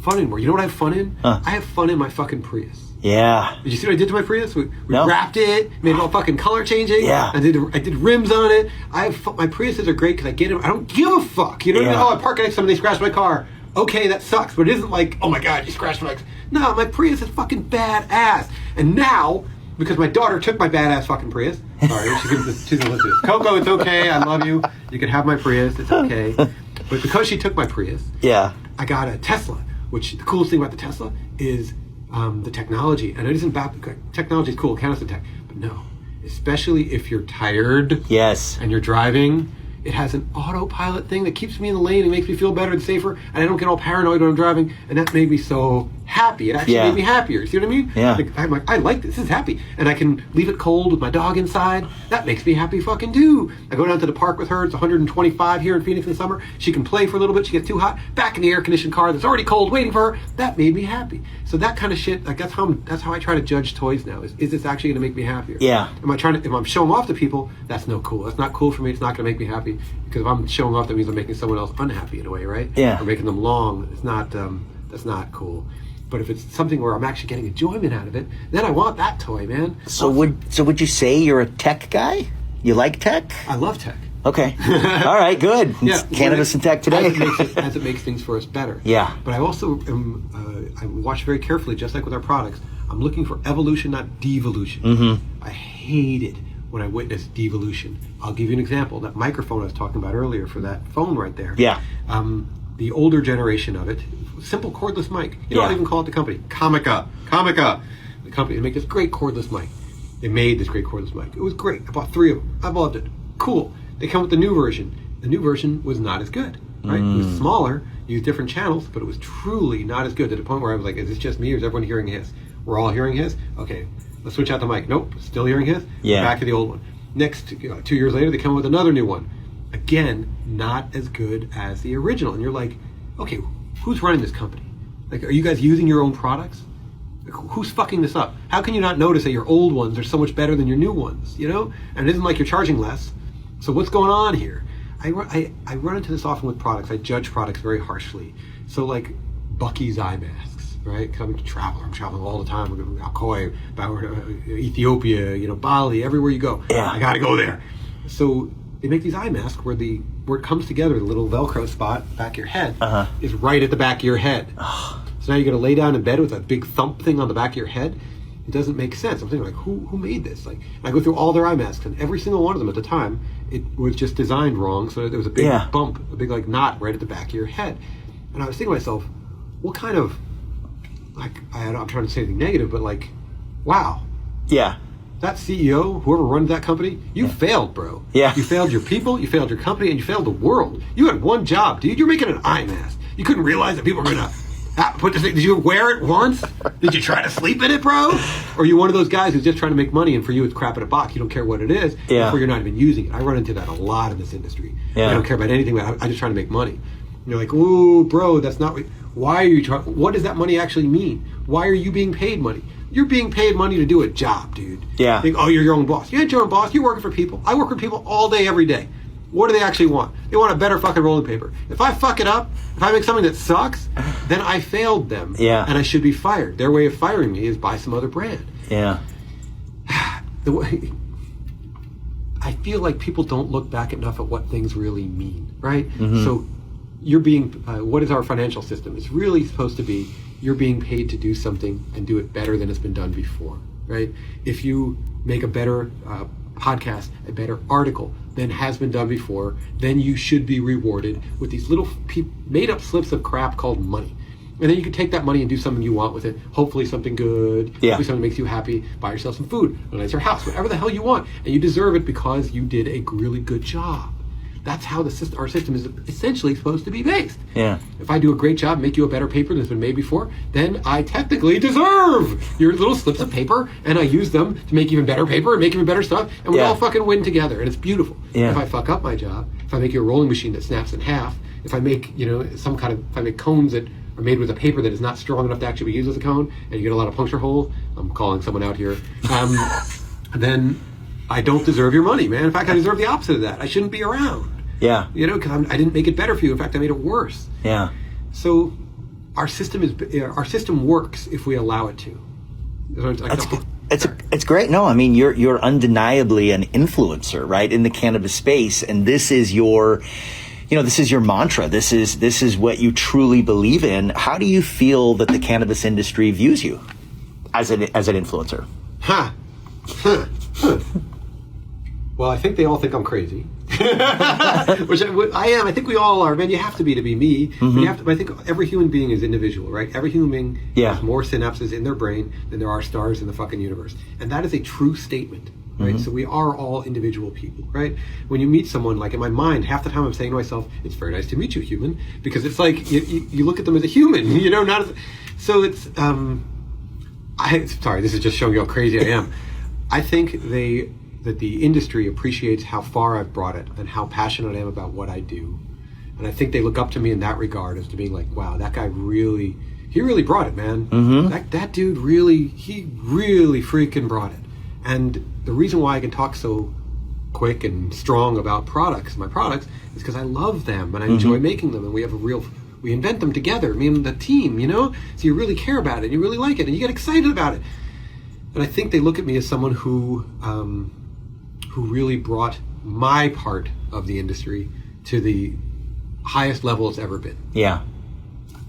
fun anymore. You know what I have fun in? I have fun in my fucking Prius. Yeah. Did you see what I did to my Prius? We No. wrapped it, made it all fucking color changing. Yeah. I did rims on it. My Priuses are great because I get them. I don't give a fuck. You know what I mean? Yeah. Oh, I park next to somebody, they scratch my car. Okay, that sucks, but it isn't like, oh my god, you scratched my... No, my Prius is fucking badass. And now, because my daughter took my badass fucking Prius, sorry, she's gonna listen to this. Coco, it's okay, I love you. You can have my Prius, it's okay. But because she took my Prius, Yeah. I got a Tesla, which the coolest thing about the Tesla is the technology. And it isn't bad, technology is cool, Cannabis Tech, but no. Especially if you're tired Yes. and you're driving, it has an autopilot thing that keeps me in the lane and makes me feel better and safer, and I don't get all paranoid when I'm driving, and that made me so happy. It actually Yeah. made me happier. See what I mean? Yeah. Like, I'm like, I like this. This is happy. And I can leave it cold with my dog inside. That makes me happy fucking too. I go down to the park with her. It's 125 here in Phoenix in the summer. She can play for a little bit. She gets too hot. Back in the air-conditioned car that's already cold waiting for her. That made me happy. So that kind of shit, like that's how I try to judge toys now. Is this actually going to make me happier? Yeah. If I'm showing off to people, that's no cool. That's not cool for me. It's not going to make me happy. Because if I'm showing off, that means I'm making someone else unhappy in a way, right? Yeah. Or making them long. It's not, that's not cool. But if it's something where I'm actually getting enjoyment out of it, then I want that toy, man. So would you say you're a tech guy? You like tech? I love tech. Okay. All right, good. It's Cannabis and Tech Today. As it makes things for us better. Yeah. But I also I watch very carefully, just like with our products. I'm looking for evolution, not devolution. Mm-hmm. I hate it when I witness devolution. I'll give you an example. That microphone I was talking about earlier for that phone right there. Yeah. The older generation of it, simple cordless mic. You don't even call it the company. Comica. The company, they make this great cordless mic. They made this great cordless mic. It was great. I bought 3 of them. I loved it. Cool. They come with the new version. The new version was not as good. Right? It was smaller, used different channels, but it was truly not as good, to the point where I was like, is this just me or is everyone hearing his? We're all hearing his? Okay, let's switch out the mic. Nope, still hearing his? Yeah. Back to the old one. Next, 2 years later, they come with another new one. Again, not as good as the original. And you're like, okay, who's running this company? Like, are you guys using your own products? Like, who's fucking this up? How can you not notice that your old ones are so much better than your new ones, you know? And it isn't like you're charging less. So what's going on here? I run into this often with products. I judge products very harshly. So like Bucky's eye masks, right? I'm traveling all the time. I'm going to Alcoy, Ethiopia, Bali, everywhere you go. Yeah. I got to go there. So they make these eye masks where it comes together, the little Velcro spot back of your head is right at the back of your head. So now you're going to lay down in bed with a big thump thing on the back of your head. It doesn't make sense. I'm thinking, like, who made this? Like, and I go through all their eye masks, and every single one of them at the time, it was just designed wrong. So there was a big bump, a big like knot right at the back of your head. And I was thinking to myself, what kind of, like, I'm trying to say anything negative, but like, wow. Yeah. That CEO, whoever runs that company, you failed, bro. Yeah. You failed your people, you failed your company, and you failed the world. You had one job, dude. You're making an eye mask. You couldn't realize that people were going to put this thing. Did you wear it once? Did you try to sleep in it, bro? Or are you one of those guys who's just trying to make money, and for you it's crap in a box? You don't care what it is. Yeah. Therefore you're not even using it. I run into that a lot in this industry. Yeah. I don't care about anything. I'm just trying to make money. And you're like, ooh, bro, that's not what... Why are you trying... What does that money actually mean? Why are you being paid money? You're being paid money to do a job, dude. Yeah. Think, oh, you're your own boss. You ain't your own boss. You're working for people. I work with people all day, every day. What do they actually want? They want a better fucking rolling paper. If I fuck it up, if I make something that sucks, then I failed them. Yeah. And I should be fired. Their way of firing me is buy some other brand. Yeah. The way, I feel like people don't look back enough at what things really mean, right? So you're being, what is our financial system? It's really supposed to be, you're being paid to do something and do it better than it's been done before, right? If you make a better podcast, a better article than has been done before, then you should be rewarded with these little made up slips of crap called money. And then you can take that money and do something you want with it. Hopefully something good. Yeah. Hopefully something that makes you happy. Buy yourself some food, a nicer house, whatever the hell you want. And you deserve it because you did a really good job. That's how our system is essentially supposed to be based. Yeah. If I do a great job, make you a better paper that's been made before, then I technically deserve your little slips of paper, and I use them to make even better paper and make even better stuff, and we all fucking win together, and it's beautiful. Yeah. If I fuck up my job, if I make you a rolling machine that snaps in half, if I make, if I make cones that are made with a paper that is not strong enough to actually be used as a cone, and you get a lot of puncture holes, I'm calling someone out here, then I don't deserve your money, man. In fact, I deserve the opposite of that. I shouldn't be around. Yeah. Because I didn't make it better for you. In fact, I made it worse. Yeah. So our system works if we allow it to. It's great. No, I mean you're undeniably an influencer, right, in the cannabis space, and this is your mantra. This is what you truly believe in. How do you feel that the cannabis industry views you as an influencer? Well, I think they all think I'm crazy. Which I am. I think we all are. Man, you have to be me. But I think every human being is individual, right? Every human being has more synapses in their brain than there are stars in the fucking universe. And that is a true statement, right? So we are all individual people, right? When you meet someone, like in my mind, half the time I'm saying to myself, it's very nice to meet you, human. Because it's like, you look at them as a human, not as... So it's... sorry, this is just showing you how crazy I am. I think that the industry appreciates how far I've brought it and how passionate I am about what I do. And I think they look up to me in that regard as to being like, wow, that guy really brought it, man. That dude really freaking brought it. And the reason why I can talk so quick and strong about my products, is because I love them and I enjoy making them, and we invent them together, me and the team, so you really care about it, and you really like it, and you get excited about it. And I think they look at me as someone who really brought my part of the industry to the highest level it's ever been. Yeah.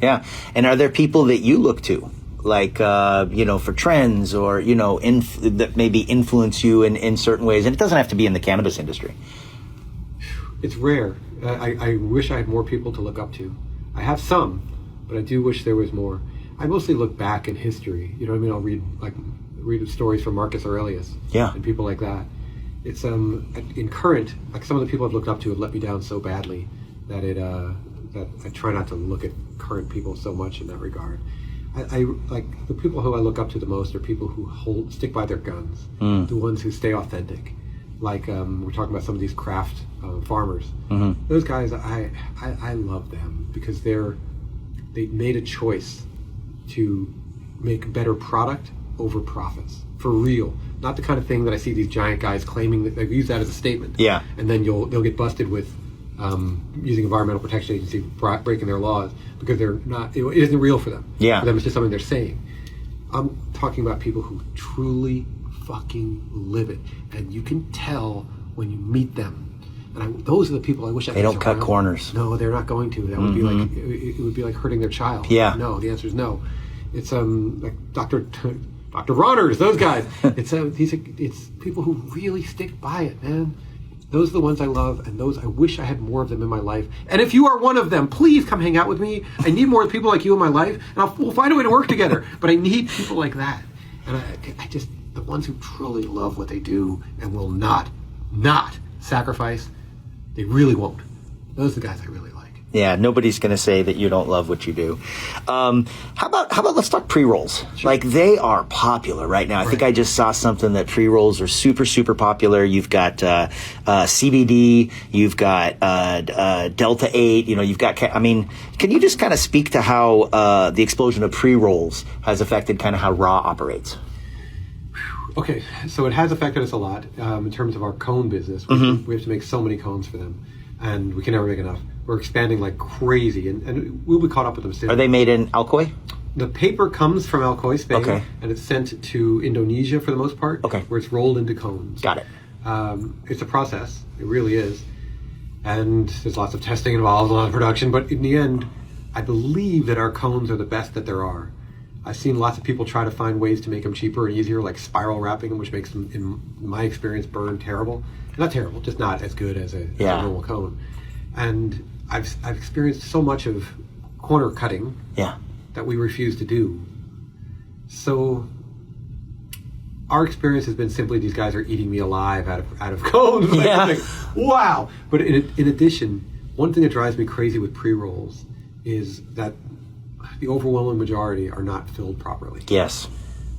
Yeah. And are there people that you look to, like, for trends or, that maybe influence you in certain ways? And it doesn't have to be in the cannabis industry. It's rare. I wish I had more people to look up to. I have some, but I do wish there was more. I mostly look back in history. I'll read stories from Marcus Aurelius and people like that. It's in current, like some of the people I've looked up to have let me down so badly that that I try not to look at current people so much in that regard. I like the people who I look up to the most are people who stick by their guns, the ones who stay authentic. Like we're talking about some of these craft farmers. Those guys, I love them because they made a choice to make a better product over profits. For real. Not the kind of thing that I see these giant guys claiming that they use that as a statement. Yeah. And then they'll get busted with using Environmental Protection Agency breaking their laws because they're not. It isn't real for them. Yeah. For them, it's just something they're saying. I'm talking about people who truly fucking live it, and you can tell when you meet them. And those are the people I wish I could. They don't cut corners. No, they're not going to. That would be like it would be like hurting their child. Yeah. No, the answer is no. It's like Dr. Ronners, those guys. It's people who really stick by it, man. Those are the ones I love, and those I wish I had more of them in my life. And if you are one of them, please come hang out with me. I need more people like you in my life, and we'll find a way to work together. But I need people like that, and I just the ones who truly love what they do and will not sacrifice. They really won't. Those are the guys I really like. Yeah, nobody's going to say that you don't love what you do. How about let's talk pre-rolls. Sure. Like, they are popular right now. I think I just saw something that pre-rolls are super, super popular. You've got CBD, you've got Delta 8, you've got, can you just kind of speak to how the explosion of pre-rolls has affected kind of how Raw operates? Okay, so it has affected us a lot in terms of our cone business. We have to make so many cones for them, and we can never make enough. We're expanding like crazy, and we'll be caught up with them soon. Are they made in Alcoy? The paper comes from Alcoy, Spain, and it's sent to Indonesia for the most part, where it's rolled into cones. Got it. It's a process. It really is. And there's lots of testing involved, a lot of production, but in the end, I believe that our cones are the best that there are. I've seen lots of people try to find ways to make them cheaper and easier, like spiral wrapping them, which makes them, in my experience, burn terrible. Not terrible, just not as good as a normal cone. And I've experienced so much of corner cutting that we refuse to do. So our experience has been simply these guys are eating me alive out of cones. Like, wow. But in addition, one thing that drives me crazy with pre-rolls is that the overwhelming majority are not filled properly. Yes.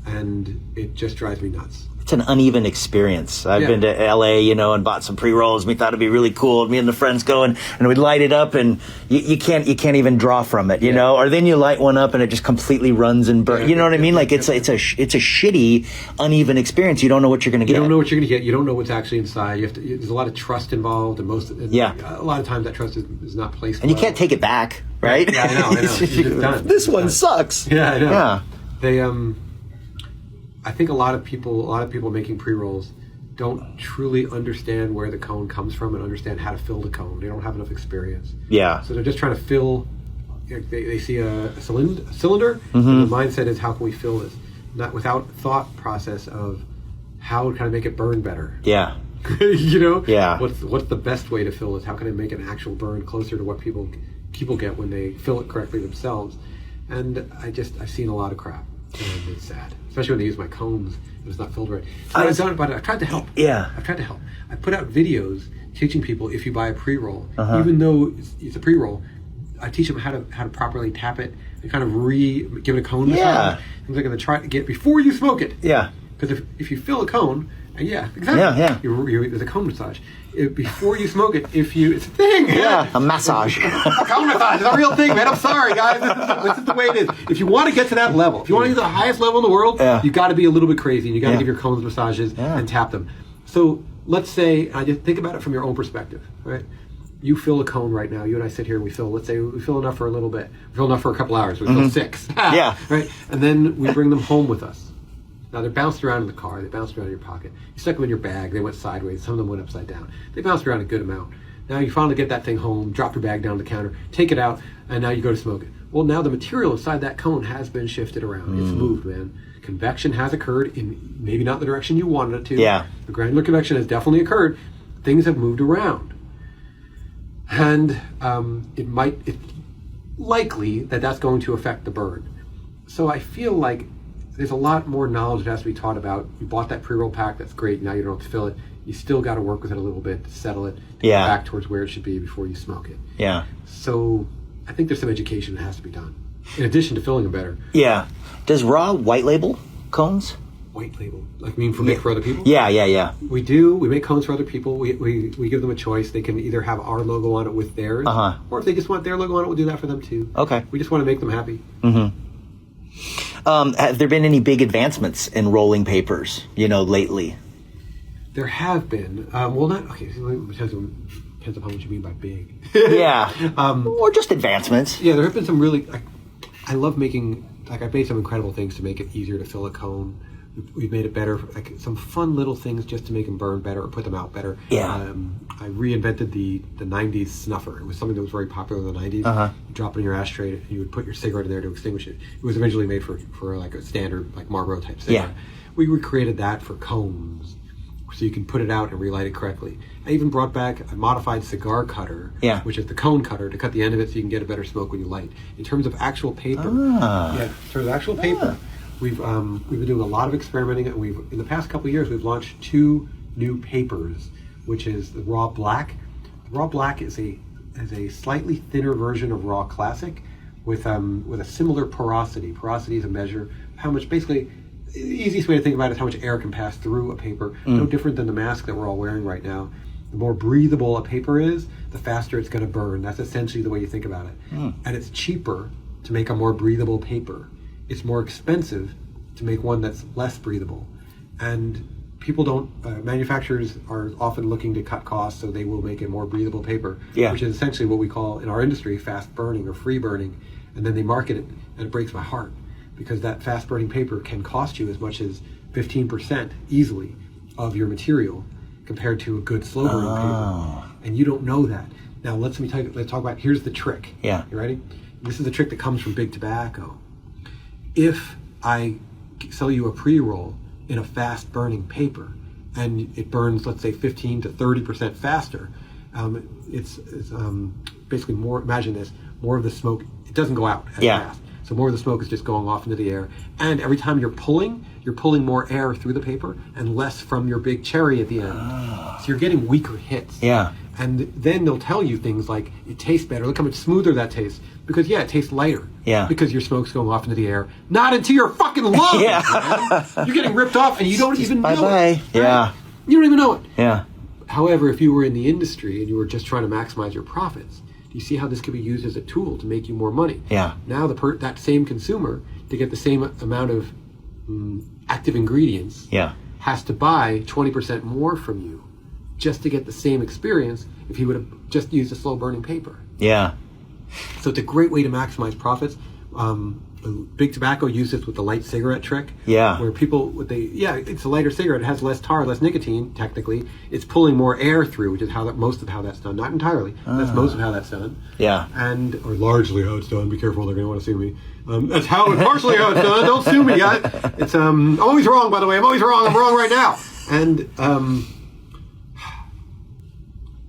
And it just drives me nuts. It's an uneven experience. I've been to LA, and bought some pre-rolls. We thought it'd be really cool. Me and the friends go and we'd light it up, and you can't even draw from it, you know. Or then you light one up and it just completely runs and burns. You know what I mean? Like it's a shitty, uneven experience. You don't know what you're going to get. You don't know what you're going to get. You don't know what's actually inside. There's a lot of trust involved, and a lot of times that trust is not placed. And you can't take it back, right? Yeah, I know. It's just done. This one sucks. Yeah, I know. Yeah. They I think a lot of people making pre-rolls don't truly understand where the cone comes from and understand how to fill the cone. They don't have enough experience. Yeah. So they're just trying to fill. They see a cylinder, and the mindset is, how can we fill this? Not without thought process of how can I make it burn better. Yeah. Yeah. What's the best way to fill this? How can I make an actual burn closer to what people get when they fill it correctly themselves? And I've seen a lot of crap. And it's sad, especially when they use my cones and it's not filled right. So I've tried to help. Yeah. I've tried to help. I put out videos teaching people, if you buy a pre-roll, even though it's a pre-roll, I teach them how to properly tap it and kind of give it a cone massage. Yeah. And they're going to try to get before you smoke it. Yeah. Because if you fill a cone, exactly. Yeah. There's a cone massage. Before you smoke it, it's a thing. Yeah, a massage. A cone massage is a real thing, man. I'm sorry, guys. This is the way it is. If you want to get to that level, if you want to get to the highest level in the world, you got to be a little bit crazy, and you got to give your cones massages and tap them. So let's say, I just think about it from your own perspective, right? You fill a cone right now. You and I sit here and let's say we fill enough for a little bit. We fill enough for a couple hours. We fill 6. Right? And then we bring them home with us. Now, they're bounced around in the car. They bounced around in your pocket. You stuck them in your bag. They went sideways. Some of them went upside down. They bounced around a good amount. Now, you finally get that thing home, drop your bag down the counter, take it out, and now you go to smoke it. Well, now the material inside that cone has been shifted around. It's moved, man. Convection has occurred in maybe not the direction you wanted it to. Yeah. The granular convection has definitely occurred. Things have moved around. And it's likely that that's going to affect the burn. So I feel like there's a lot more knowledge that has to be taught about. You bought that pre-roll pack, that's great. Now you don't have to fill it. You still got to work with it a little bit to settle it, to get back towards where it should be before you smoke it. Yeah. So I think there's some education that has to be done, in addition to filling them better. Yeah. Does Raw white label cones? White label? Like, make for other people? Yeah. We do. We make cones for other people. We give them a choice. They can either have our logo on it with theirs, or if they just want their logo on it, we'll do that for them too. Okay. We just want to make them happy. Have there been any big advancements in rolling papers, lately? There have been. It depends upon what you mean by big. Or just advancements. Yeah, there have been some really... I love making... I've made some incredible things to make it easier to fill a cone. We've made it better, some fun little things just to make them burn better or put them out better. Yeah. I reinvented the 90s snuffer. It was something that was very popular in the 90s. You drop it in your ashtray and you would put your cigarette in there to extinguish it. It was eventually made for like a standard Marlboro type cigarette. Yeah. We recreated that for cones so you can put it out and relight it correctly. I even brought back a modified cigar cutter, which is the cone cutter, to cut the end of it so you can get a better smoke when you light. In terms of actual paper, we've been doing a lot of experimenting, and in the past couple of years we've launched 2 new papers, which is the Raw Black. The Raw Black is a slightly thinner version of Raw Classic with a similar porosity. Porosity is a measure of how much, basically, the easiest way to think about it is how much air can pass through a paper. No different than the mask that we're all wearing right now. The more breathable a paper is, the faster it's going to burn. That's essentially the way you think about it. And it's cheaper to make a more breathable paper. It's more expensive to make one that's less breathable. And people don't, manufacturers are often looking to cut costs, so they will make a more breathable paper, which is essentially what we call in our industry fast burning or free burning. And then they market it, and it breaks my heart because that fast burning paper can cost you as much as 15% easily of your material compared to a good slow burning paper. And you don't know that. Now let's talk about, here's the trick. Yeah. You ready? This is the trick that comes from big tobacco. If I sell you a pre-roll in a fast burning paper and it burns, let's say 15 to 30% faster, it's basically more, imagine this, more of the smoke, it doesn't go out as fast. So more of the smoke is just going off into the air. And every time you're pulling more air through the paper and less from your big cherry at the end. So you're getting weaker hits. Yeah. And then they'll tell you things like, it tastes better. Look how much smoother that tastes. Because, it tastes lighter. Yeah. Because your smoke's going off into the air. Not into your fucking lungs, man. You're getting ripped off and you don't even know it. Bye-bye. Yeah. You don't even know it. Yeah. However, if you were in the industry and you were just trying to maximize your profits, do you see how this could be used as a tool to make you more money? Yeah. Now that same consumer, to get the same amount of active ingredients, has to buy 20% more from you just to get the same experience if he would have just used a slow burning paper. Yeah. So it's a great way to maximize profits. Big tobacco uses this with the light cigarette trick. Yeah. Where people, it's a lighter cigarette. It has less tar, less nicotine, technically. It's pulling more air through, which is most of how that's done. Not entirely. That's most of how that's done. Yeah. Or largely how it's done. Be careful, they're going to want to sue me. That's partially how it's done. Don't sue me, guys. It's, I'm always wrong, by the way. I'm always wrong. I'm wrong right now. And,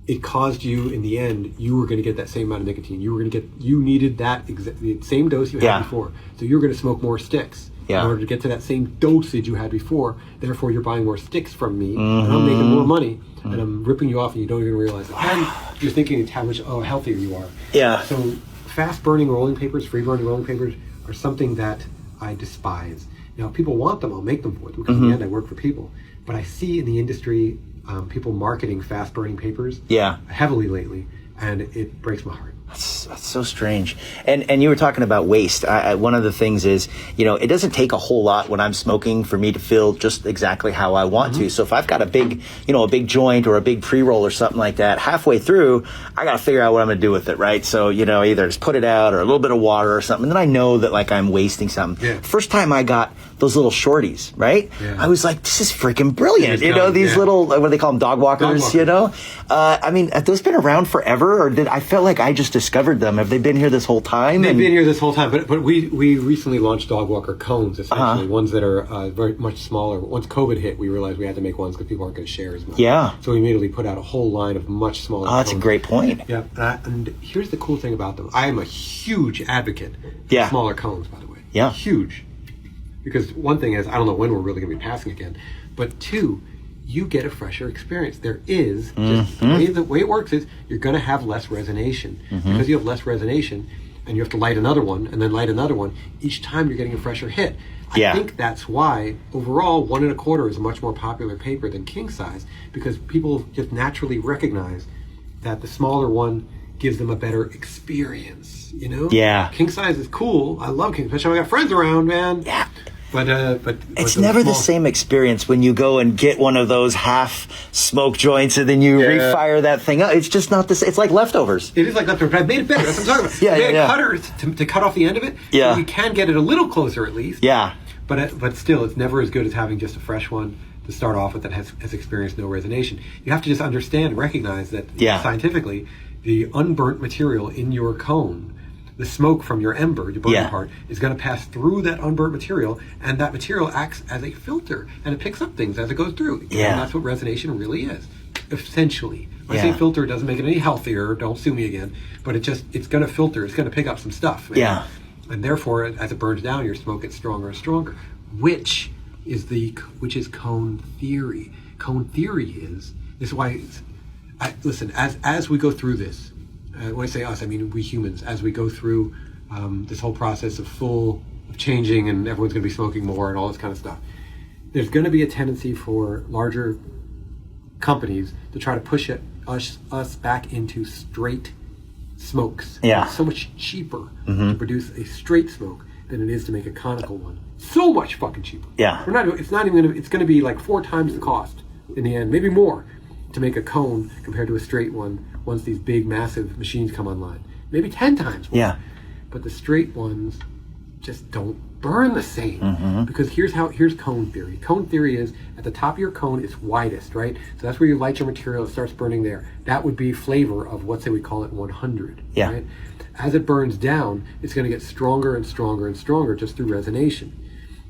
it caused you, in the end, you were going to get that same amount of nicotine. You needed that the same dose you had before. So you're going to smoke more sticks in order to get to that same dosage you had before. Therefore, you're buying more sticks from me, and I'm making more money, and I'm ripping you off, and you don't even realize it. And you're thinking how much healthier you are. Yeah. So fast-burning rolling papers, free-burning rolling papers, are something that I despise. Now, if people want them, I'll make them for them, because in the end, I work for people. But I see in the industry people marketing fast-burning papers heavily lately, and it breaks my heart. That's so strange. And you were talking about waste. One of the things is, it doesn't take a whole lot when I'm smoking for me to feel just exactly how I want to. So if I've got a big joint or a big pre-roll or something like that, halfway through, I got to figure out what I'm going to do with it, right? So, either just put it out or a little bit of water or something. And then I know that I'm wasting something. Yeah. First time I got those little shorties, right? Yeah. I was like, this is freaking brilliant. These little, what do they call them? Dog walkers, have those been around forever? Or I felt like I just discovered them. Have they been here this whole time? They've been here this whole time, but we recently launched dog walker cones, essentially, ones that are very much smaller. Once COVID hit, we realized we had to make ones because people aren't going to share as much. Yeah. So we immediately put out a whole line of much smaller cones. That's a great point. Yeah, and here's the cool thing about them. I am a huge advocate for smaller cones, by the way. Yeah. Huge. Because one thing is, I don't know when we're really going to be passing again, but two, you get a fresher experience. There is, just the way it works is, you're going to have less resonation. Because you have less resonation, and you have to light another one, and then light another one, each time you're getting a fresher hit. I think that's why, overall, 1 1/4 is a much more popular paper than king size, because people just naturally recognize that the smaller one gives them a better experience, Yeah. King size is cool. I love king, especially when I got friends around, man. Yeah. But it's never the same experience when you go and get one of those half smoke joints and then you refire that thing up. It's just not the same. It's like leftovers. It is like leftovers, but I made it better. That's what I'm talking about. I made a cutter to cut off the end of it. Yeah. So you can get it a little closer at least. Yeah. But still, it's never as good as having just a fresh one to start off with that has experienced no resonation. You have to just understand and recognize that scientifically, the unburnt material in your cone, the smoke from your ember, your burning part, is going to pass through that unburnt material, and that material acts as a filter, and it picks up things as it goes through. Yeah. And that's what resonation really is, essentially. When I say filter, it doesn't make it any healthier, don't sue me again, but it's going to filter, it's going to pick up some stuff. Yeah. And therefore, as it burns down, your smoke gets stronger and stronger, which is cone theory. Cone theory this is why, listen, as we go through this, when I say us, I mean we humans, as we go through this whole process of changing and everyone's going to be smoking more and all this kind of stuff, there's going to be a tendency for larger companies to try to push us back into straight smokes. Yeah. It's so much cheaper to produce a straight smoke than it is to make a conical one. So much fucking cheaper. Yeah. It's going to be like 4 times the cost in the end, maybe more, to make a cone compared to a straight one once these big, massive machines come online. Maybe 10 times more. Yeah. But the straight ones just don't burn the same. Because here's cone theory. Cone theory is at the top of your cone, it's widest, right? So that's where you light your material, it starts burning there. That would be flavor of, let's say we call it 100. Yeah. Right? As it burns down, it's going to get stronger and stronger and stronger just through resonation.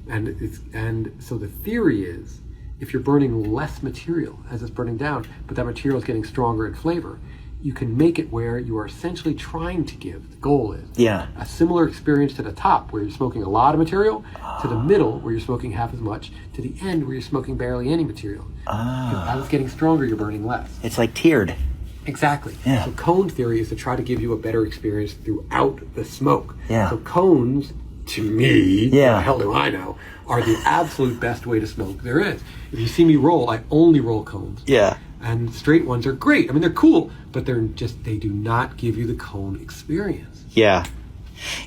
And so the theory is, if you're burning less material as it's burning down, but that material is getting stronger in flavor, you can make it where you are essentially trying to give, the goal is, a similar experience to the top where you're smoking a lot of material, to the middle where you're smoking half as much, to the end where you're smoking barely any material. As it's getting stronger, you're burning less. It's like tiered. Exactly. Yeah. So cone theory is to try to give you a better experience throughout the smoke. Yeah. So cones, to me, Yeah. the hell do I know, are the absolute best way to smoke there is. If you see me roll, I only roll cones. Yeah. And straight ones are great. I mean, they're cool, but they do not give you the cone experience. Yeah.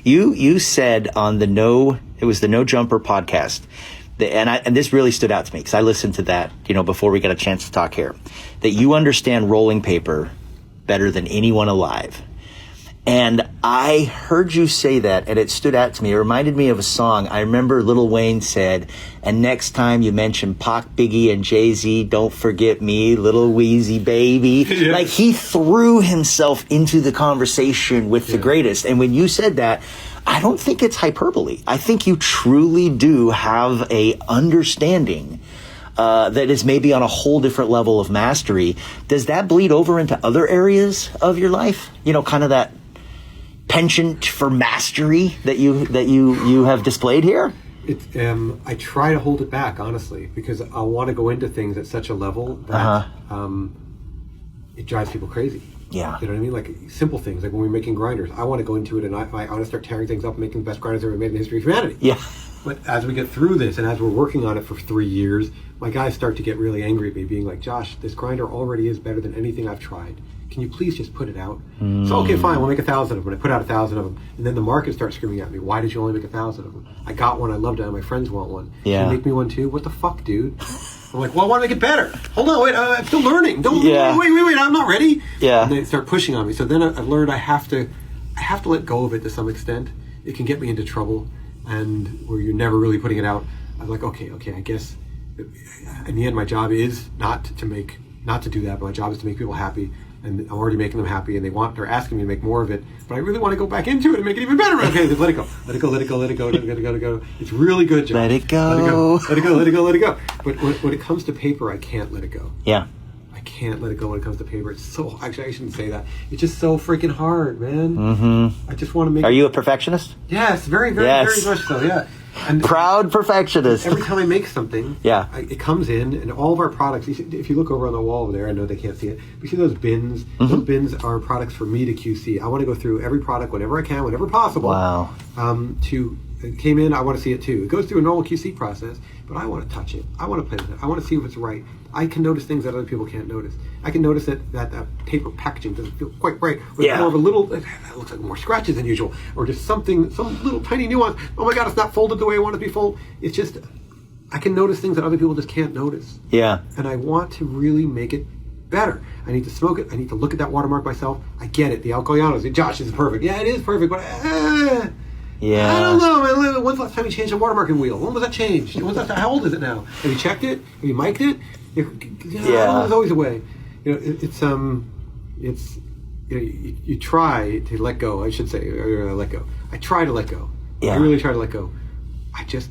You said on the No Jumper podcast, and this really stood out to me because I listened to that, before we got a chance to talk here, that you understand rolling paper better than anyone alive. And I heard you say that, and it stood out to me. It reminded me of a song. I remember Lil Wayne said, and next time you mention Pac, Biggie, and Jay-Z, don't forget me, Little Weezy Baby. Yeah. Like, he threw himself into the conversation with the greatest. And when you said that, I don't think it's hyperbole. I think you truly do have a understanding that is maybe on a whole different level of mastery. Does that bleed over into other areas of your life? Kind of that penchant for mastery that you have displayed here? I try to hold it back, honestly, because I want to go into things at such a level that it drives people crazy. Yeah. You know what I mean? Like simple things, like when we're making grinders, I want to go into it and I want to start tearing things up and making the best grinders ever made in the history of humanity. Yeah. But as we get through this and as we're working on it for 3 years, my guys start to get really angry at me, being like, Josh, this grinder already is better than anything I've tried. Can you please just put it out? So, okay, fine, we'll make 1,000 of them. I put out 1,000 of them. And then the market starts screaming at me, why did you only make 1,000 of them? I got one, I loved it, and my friends want one. Yeah. Can you make me one too? What the fuck, dude? I'm like, well, I want to make it better. Hold on, wait, I'm still learning. Wait, I'm not ready. Yeah. And they start pushing on me. So then I've learned I have to let go of it to some extent. It can get me into trouble, and where you're never really putting it out. I was like, okay, I guess in the end, my job is not to do that, but my job is to make people happy. And I'm already making them happy, and they're asking me to make more of it, but I really want to go back into it and make it even better. Okay, just let it go. Let it go, let it go, let it go, let it go, let it go. It's really good, Josh. Let it go. Let it go, let it go, let it go. But when it comes to paper, I can't let it go. Yeah. I can't let it go when it comes to paper. It's so, actually, I shouldn't say that. It's just so freaking hard, man. Mm-hmm. I just want to make Are you a perfectionist? Yes, very, very, very much so, yeah. And proud perfectionist. Every time I make something, it comes in, and all of our products, if you look over on the wall over there, I know they can't see it, but you see those bins? Those bins are products for me to QC. I want to go through every product whenever I can, whenever possible. Wow. It came in, I want to see it too. It goes through a normal QC process, but I want to touch it. I want to play with it. I want to see if it's right. I can notice things that other people can't notice. I can notice that paper packaging doesn't feel quite right. Or more of a little, it looks like more scratches than usual, or just some little tiny nuance. Oh my God, it's not folded the way I want it to be folded. It's just, I can notice things that other people just can't notice. Yeah. And I want to really make it better. I need to smoke it. I need to look at that watermark myself. I get it. The Alcoyanos, Josh, this is perfect. Yeah, it is perfect, but yeah. I don't know, man. When's the last time you changed the watermarking wheel? When was that changed? How old is it now? Have you checked it? Have you mic'd it? There's always a way. You try to let go. I should say, let go. I try to let go. Yeah. I really try to let go. I just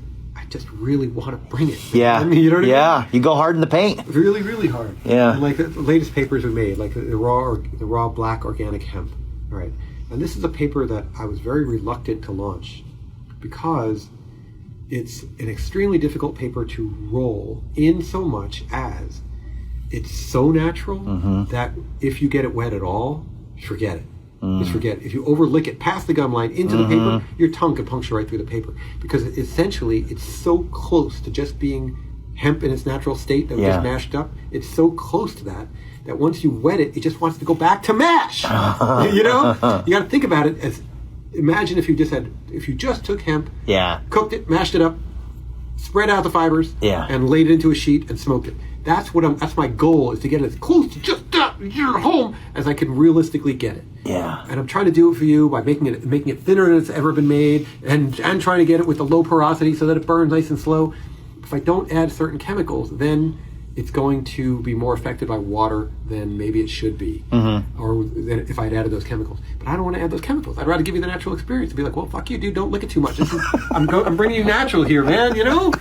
really want to bring it. Yeah. I mean, you know what I mean? Yeah. You go hard in the paint. Really, really hard. Yeah. And like the latest papers we made, like the raw black organic hemp. All right. And this is a paper that I was very reluctant to launch because it's an extremely difficult paper to roll in so much as it's so natural that if you get it wet at all, forget it. Just forget it. If you overlick it past the gum line into the paper, your tongue could puncture right through the paper because essentially it's so close to just being hemp in its natural state that was just mashed up. It's so close to that once you wet it, it just wants to go back to mash. You know? You got to think about it as imagine if you just took hemp, Yeah. cooked it, mashed it up, spread out the fibers, Yeah. and laid it into a sheet and smoked it. That's my goal, is to get it as close to just your home as I can realistically get it. Yeah. And I'm trying to do it for you by making it thinner than it's ever been made, and trying to get it with the low porosity so that it burns nice and slow. If I don't add certain chemicals, then it's going to be more affected by water than maybe it should be, or than if I'd added those chemicals. But I don't want to add those chemicals. I'd rather give you the natural experience and be like, well, fuck you, dude, don't lick it too much. I'm bringing you natural here, man, you know?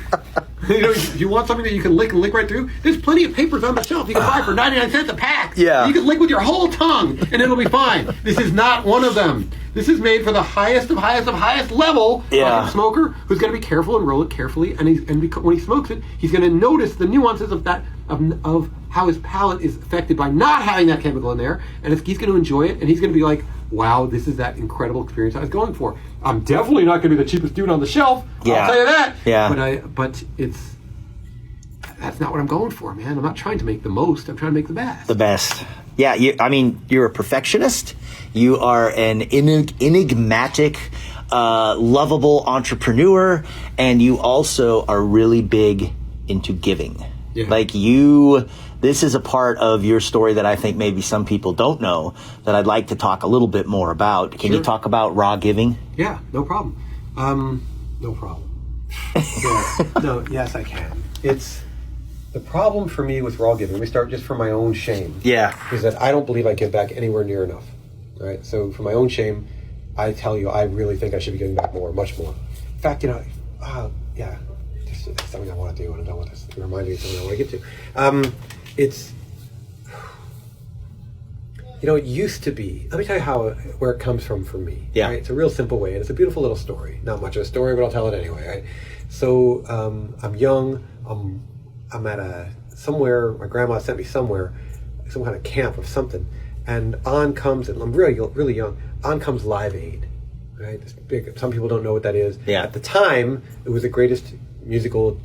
You want something that you can lick right through? There's plenty of papers on the shelf you can buy for 99 cents a pack. Yeah. You can lick with your whole tongue, and it'll be fine. This is not one of them. This is made for the highest level fucking smoker, who's going to be careful and roll it carefully. And when he smokes it, he's going to notice the nuances of that of how his palate is affected by not having that chemical in there. And he's going to enjoy it, and he's going to be like, wow, this is that incredible experience I was going for. I'm definitely not going to be the cheapest dude on the shelf. Yeah. I'll tell you that. Yeah. But that's not what I'm going for, man. I'm not trying to make the most. I'm trying to make the best. The best. Yeah, you're a perfectionist. You are an enigmatic, lovable entrepreneur, and you also are really big into giving. Yeah. Like this is a part of your story that I think maybe some people don't know, that I'd like to talk a little bit more about. Can you talk about raw giving? Yeah, no problem. No problem. Yes, I can. It's the problem for me with raw giving. Let me start just from my own shame. Yeah. Is that I don't believe I give back anywhere near enough. All right. So for my own shame, I tell you, I really think I should be giving back more, much more. In fact, it's something I want to do when I'm done with this. It reminded me of something I want to get to. It used to be. Let me tell you where it comes from for me. Yeah. Right? It's a real simple way, and it's a beautiful little story. Not much of a story, but I'll tell it anyway. Right? So I'm young. I'm at somewhere. My grandma sent me somewhere, some kind of camp of something, and on comes, and I'm really young. On comes Live Aid. Right? This big. Some people don't know what that is. Yeah. At the time, it was the greatest musical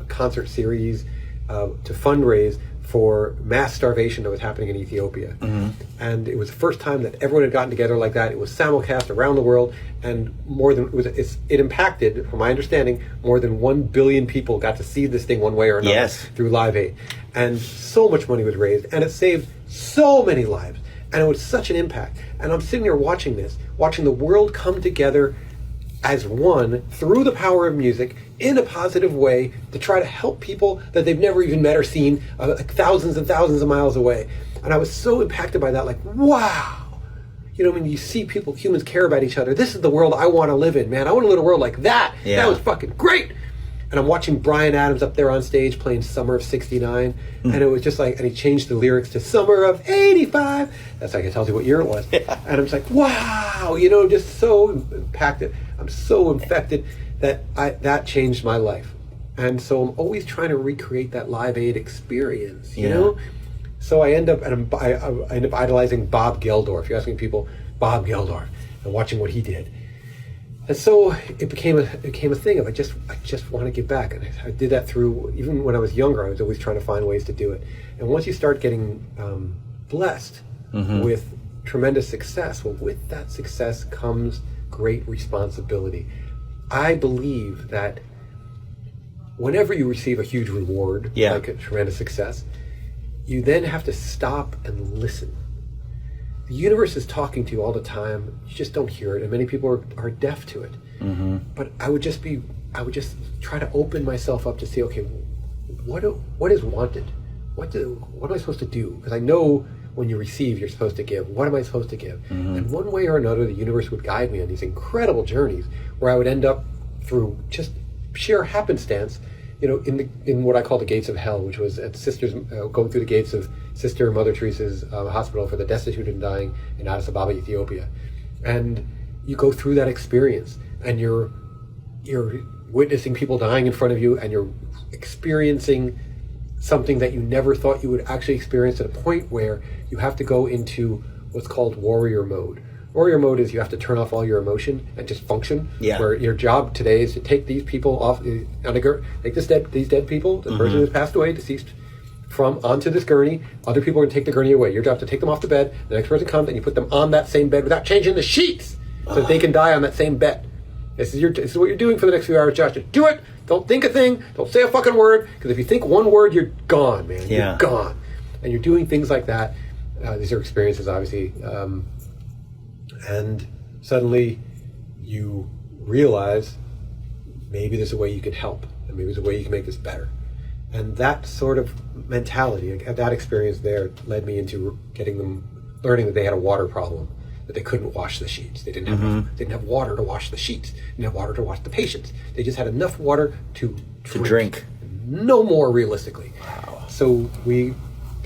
concert series to fundraise for mass starvation that was happening in Ethiopia. Mm-hmm. And it was the first time that everyone had gotten together like that. It was simulcast around the world, and it impacted, from my understanding, more than 1 billion people got to see this thing one way or another through Live Aid. And so much money was raised, and it saved so many lives. And it was such an impact. And I'm sitting here watching the world come together as one through the power of music in a positive way to try to help people that they've never even met or seen, like thousands and thousands of miles away. And I was so impacted by that, like, wow. When you see humans care about each other, this is the world I want to live in, man. I want to live in a world like that. Yeah. That was fucking great. And I'm watching Bryan Adams up there on stage playing Summer of '69, and it was just like, and he changed the lyrics to Summer of '85. That's like it tells you what year it was. Yeah. And I'm just like, wow, just so impacted. I'm so infected that changed my life. And so I'm always trying to recreate that Live Aid experience, you know? So I end up idolizing Bob Geldof. You're asking people, Bob Geldof, and watching what he did. And so it became a thing of I just want to give back, and I did that through, even when I was younger, I was always trying to find ways to do it. And once you start getting blessed with tremendous success, well, with that success comes great responsibility. I believe that whenever you receive a huge reward, like a tremendous success, you then have to stop and listen. The universe is talking to you all the time. You just don't hear it, and many people are deaf to it. Mm-hmm. But I would just try to open myself up to see, okay, what is wanted? What am I supposed to do? Because I know when you receive, you're supposed to give. What am I supposed to give? Mm-hmm. And one way or another, the universe would guide me on these incredible journeys where I would end up through just sheer happenstance, in what I call the gates of hell, which was at going through the gates of Sister Mother Teresa's hospital for the destitute and dying in Addis Ababa, Ethiopia. And you go through that experience, and you're witnessing people dying in front of you, and you're experiencing something that you never thought you would actually experience, at a point where you have to go into what's called warrior mode. Warrior mode is you have to turn off all your emotion and just function. Yeah. Where your job today is to take these people off, take these dead people, the person who's passed away, deceased, onto this gurney. Other people are going to take the gurney away. Your job is to take them off the bed. The next person comes and you put them on that same bed without changing the sheets. so that they can die on that same bet. This is what you're doing for the next few hours, Josh. Just do it. Don't think a thing. Don't say a fucking word. Because if you think one word, you're gone, man. You're gone. And you're doing things like that. These are experiences, obviously. And suddenly you realize maybe there's a way you can help. And maybe there's a way you can make this better. And that sort of mentality, that experience there led me into learning that they had a water problem. That they couldn't wash the sheets. They didn't have water to wash the sheets. They didn't have water to wash the patients. They just had enough water to drink. No more, realistically. Wow. So we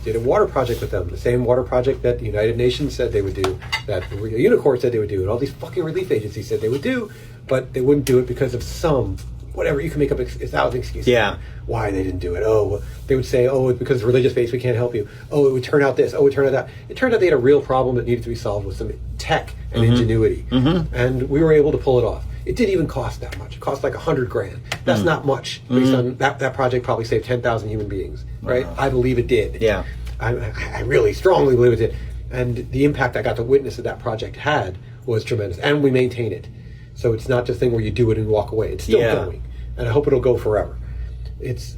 did a water project with them, the same water project that the United Nations said they would do, that the Unicorn said they would do, and all these fucking relief agencies said they would do, but they wouldn't do it because of whatever, you can make up 1,000 excuses. Yeah. Why they didn't do it. Oh, they would say, oh, it's because of religious faith, we can't help you. Oh, it would turn out this. Oh, it would turn out that. It turned out they had a real problem that needed to be solved with some tech and ingenuity. And we were able to pull it off. It didn't even cost that much. It cost like $100,000. That's not much. Based on that project probably saved 10,000 human beings, right? I believe it did. Yeah. I really strongly believe it did. And the impact I got to witness that that project had was tremendous. And we maintain it. So it's not just a thing where you do it and walk away. It's still going. And I hope it'll go forever. It's,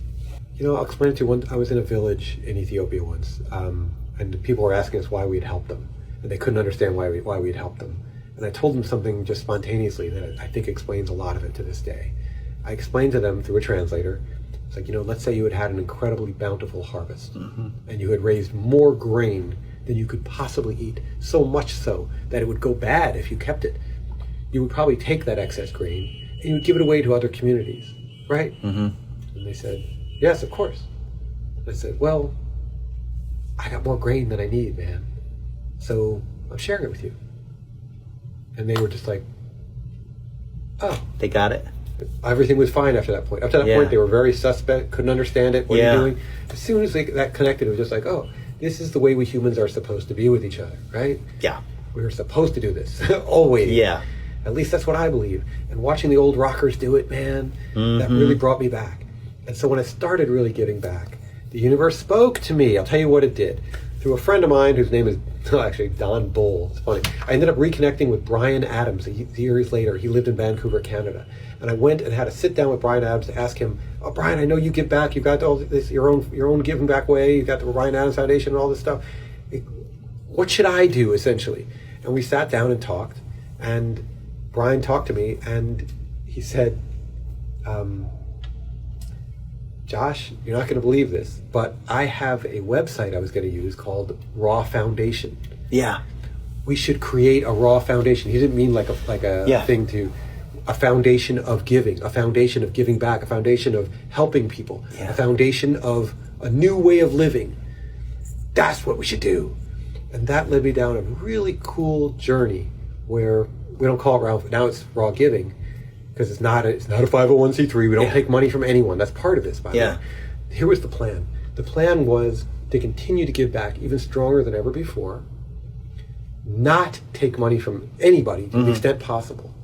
I'll explain it to you. I was in a village in Ethiopia once, and people were asking us why we'd helped them. And they couldn't understand why we'd helped them. And I told them something just spontaneously that I think explains a lot of it to this day. I explained to them through a translator, it's like, let's say you had an incredibly bountiful harvest, and you had raised more grain than you could possibly eat, so much so that it would go bad if you kept it. You would probably take that excess grain and you would give it away to other communities, right? And they said, yes, of course. I said, well, I got more grain than I need, man. So I'm sharing it with you. And they were just like, oh. They got it? Everything was fine after that point. Up to that point, they were very suspect, couldn't understand it. What are you doing? As soon as that connected, it was just like, oh, this is the way we humans are supposed to be with each other, right? Yeah. We're supposed to do this, always. Yeah. At least that's what I believe. And watching the old rockers do it, man, that really brought me back. And so when I started really giving back, the universe spoke to me. I'll tell you what it did. Through a friend of mine whose name is actually Don Bull. It's funny. I ended up reconnecting with Brian Adams years later. He lived in Vancouver, Canada. And I went and had a sit down with Brian Adams to ask him, oh, Brian, I know you give back. You've got all this, your own giving back way. You've got the Brian Adams Foundation and all this stuff. What should I do, essentially? And we sat down and talked. And Brian talked to me, and he said, Josh, you're not going to believe this, but I have a website I was going to use called Raw Foundation. Yeah. We should create a Raw Foundation. He didn't mean like a thing to, a foundation of giving, a foundation of giving back, a foundation of helping people, a foundation of a new way of living. That's what we should do. And that led me down a really cool journey where we don't call it raw, now it's raw giving, because it's not a 501c3. We don't take money from anyone. That's part of this, by the way. Here was the plan. The plan was to continue to give back even stronger than ever before, not take money from anybody to the extent possible,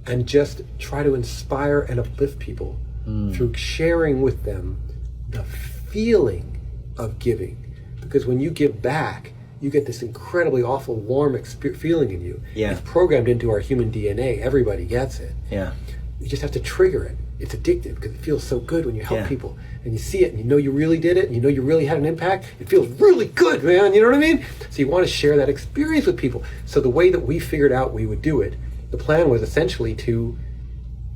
and just try to inspire and uplift people through sharing with them the feeling of giving. Because when you give back, you get this incredibly awful, warm feeling in you. It's programmed into our human DNA. Everybody gets it. You just have to trigger it. It's addictive because it feels so good when you help people. And you see it, and you know you really did it, and you know you really had an impact. It feels really good, man. You know what I mean? So you want to share that experience with people. So the way that we figured out we would do it, the plan was essentially to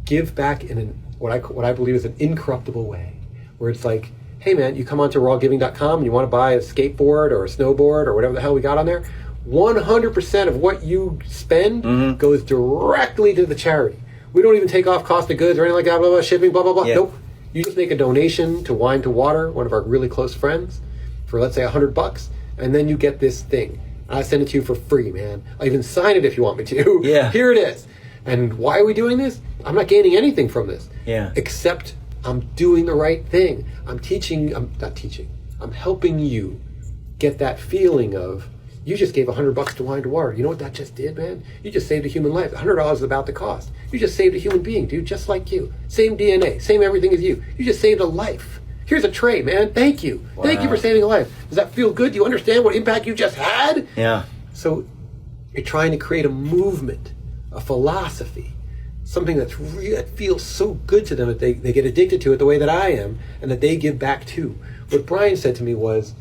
give back in what I believe is an incorruptible way, where it's like, hey man, you come onto rawgiving.com and you want to buy a skateboard or a snowboard or whatever the hell we got on there, 100% of what you spend goes directly to the charity. We don't even take off cost of goods or anything like that, blah, blah, shipping, blah, blah, blah. Nope. You just make a donation to Wine to Water, one of our really close friends, for let's say $100, and then you get this thing. I send it to you for free, man. I even sign it if you want me to. Here it is. And why are we doing this? I'm not gaining anything from this. Except I'm doing the right thing. I'm helping you get that feeling of, you just gave $100 to Wine to Water. You know what that just did, man? You just saved a human life. $100 is about the cost. You just saved a human being, dude, just like you. Same DNA, same everything as you. You just saved a life. Here's a tray, man. Thank you. Wow. Thank you for saving a life. Does that feel good? Do you understand what impact you just had? Yeah. So you're trying to create a movement a philosophy, something that feels so good to them that they get addicted to it the way that I am, and that they give back too. What Brian said to me was,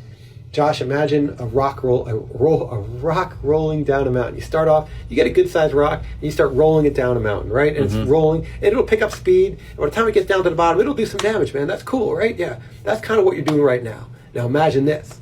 Josh, imagine a rock rolling down a mountain. You start off, you get a good sized rock, and you start rolling it down a mountain, right? And it's rolling, and it'll pick up speed. And by the time it gets down to the bottom, it'll do some damage, man. That's cool, right? Yeah, that's kind of what you're doing right now. Now imagine this.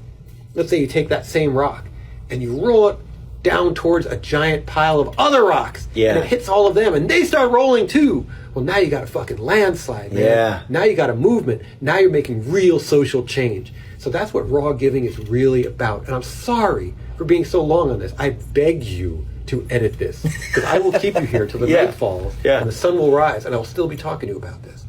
Let's say you take that same rock and you roll it down towards a giant pile of other rocks. Yeah. And it hits all of them, and they start rolling too. Well, now you got a fucking landslide, man. Yeah. Now you got a movement. Now you're making real social change. So that's what raw giving is really about. And I'm sorry for being so long on this. I beg you to edit this, because I will keep you here till the night falls and the sun will rise, and I'll still be talking to you about this.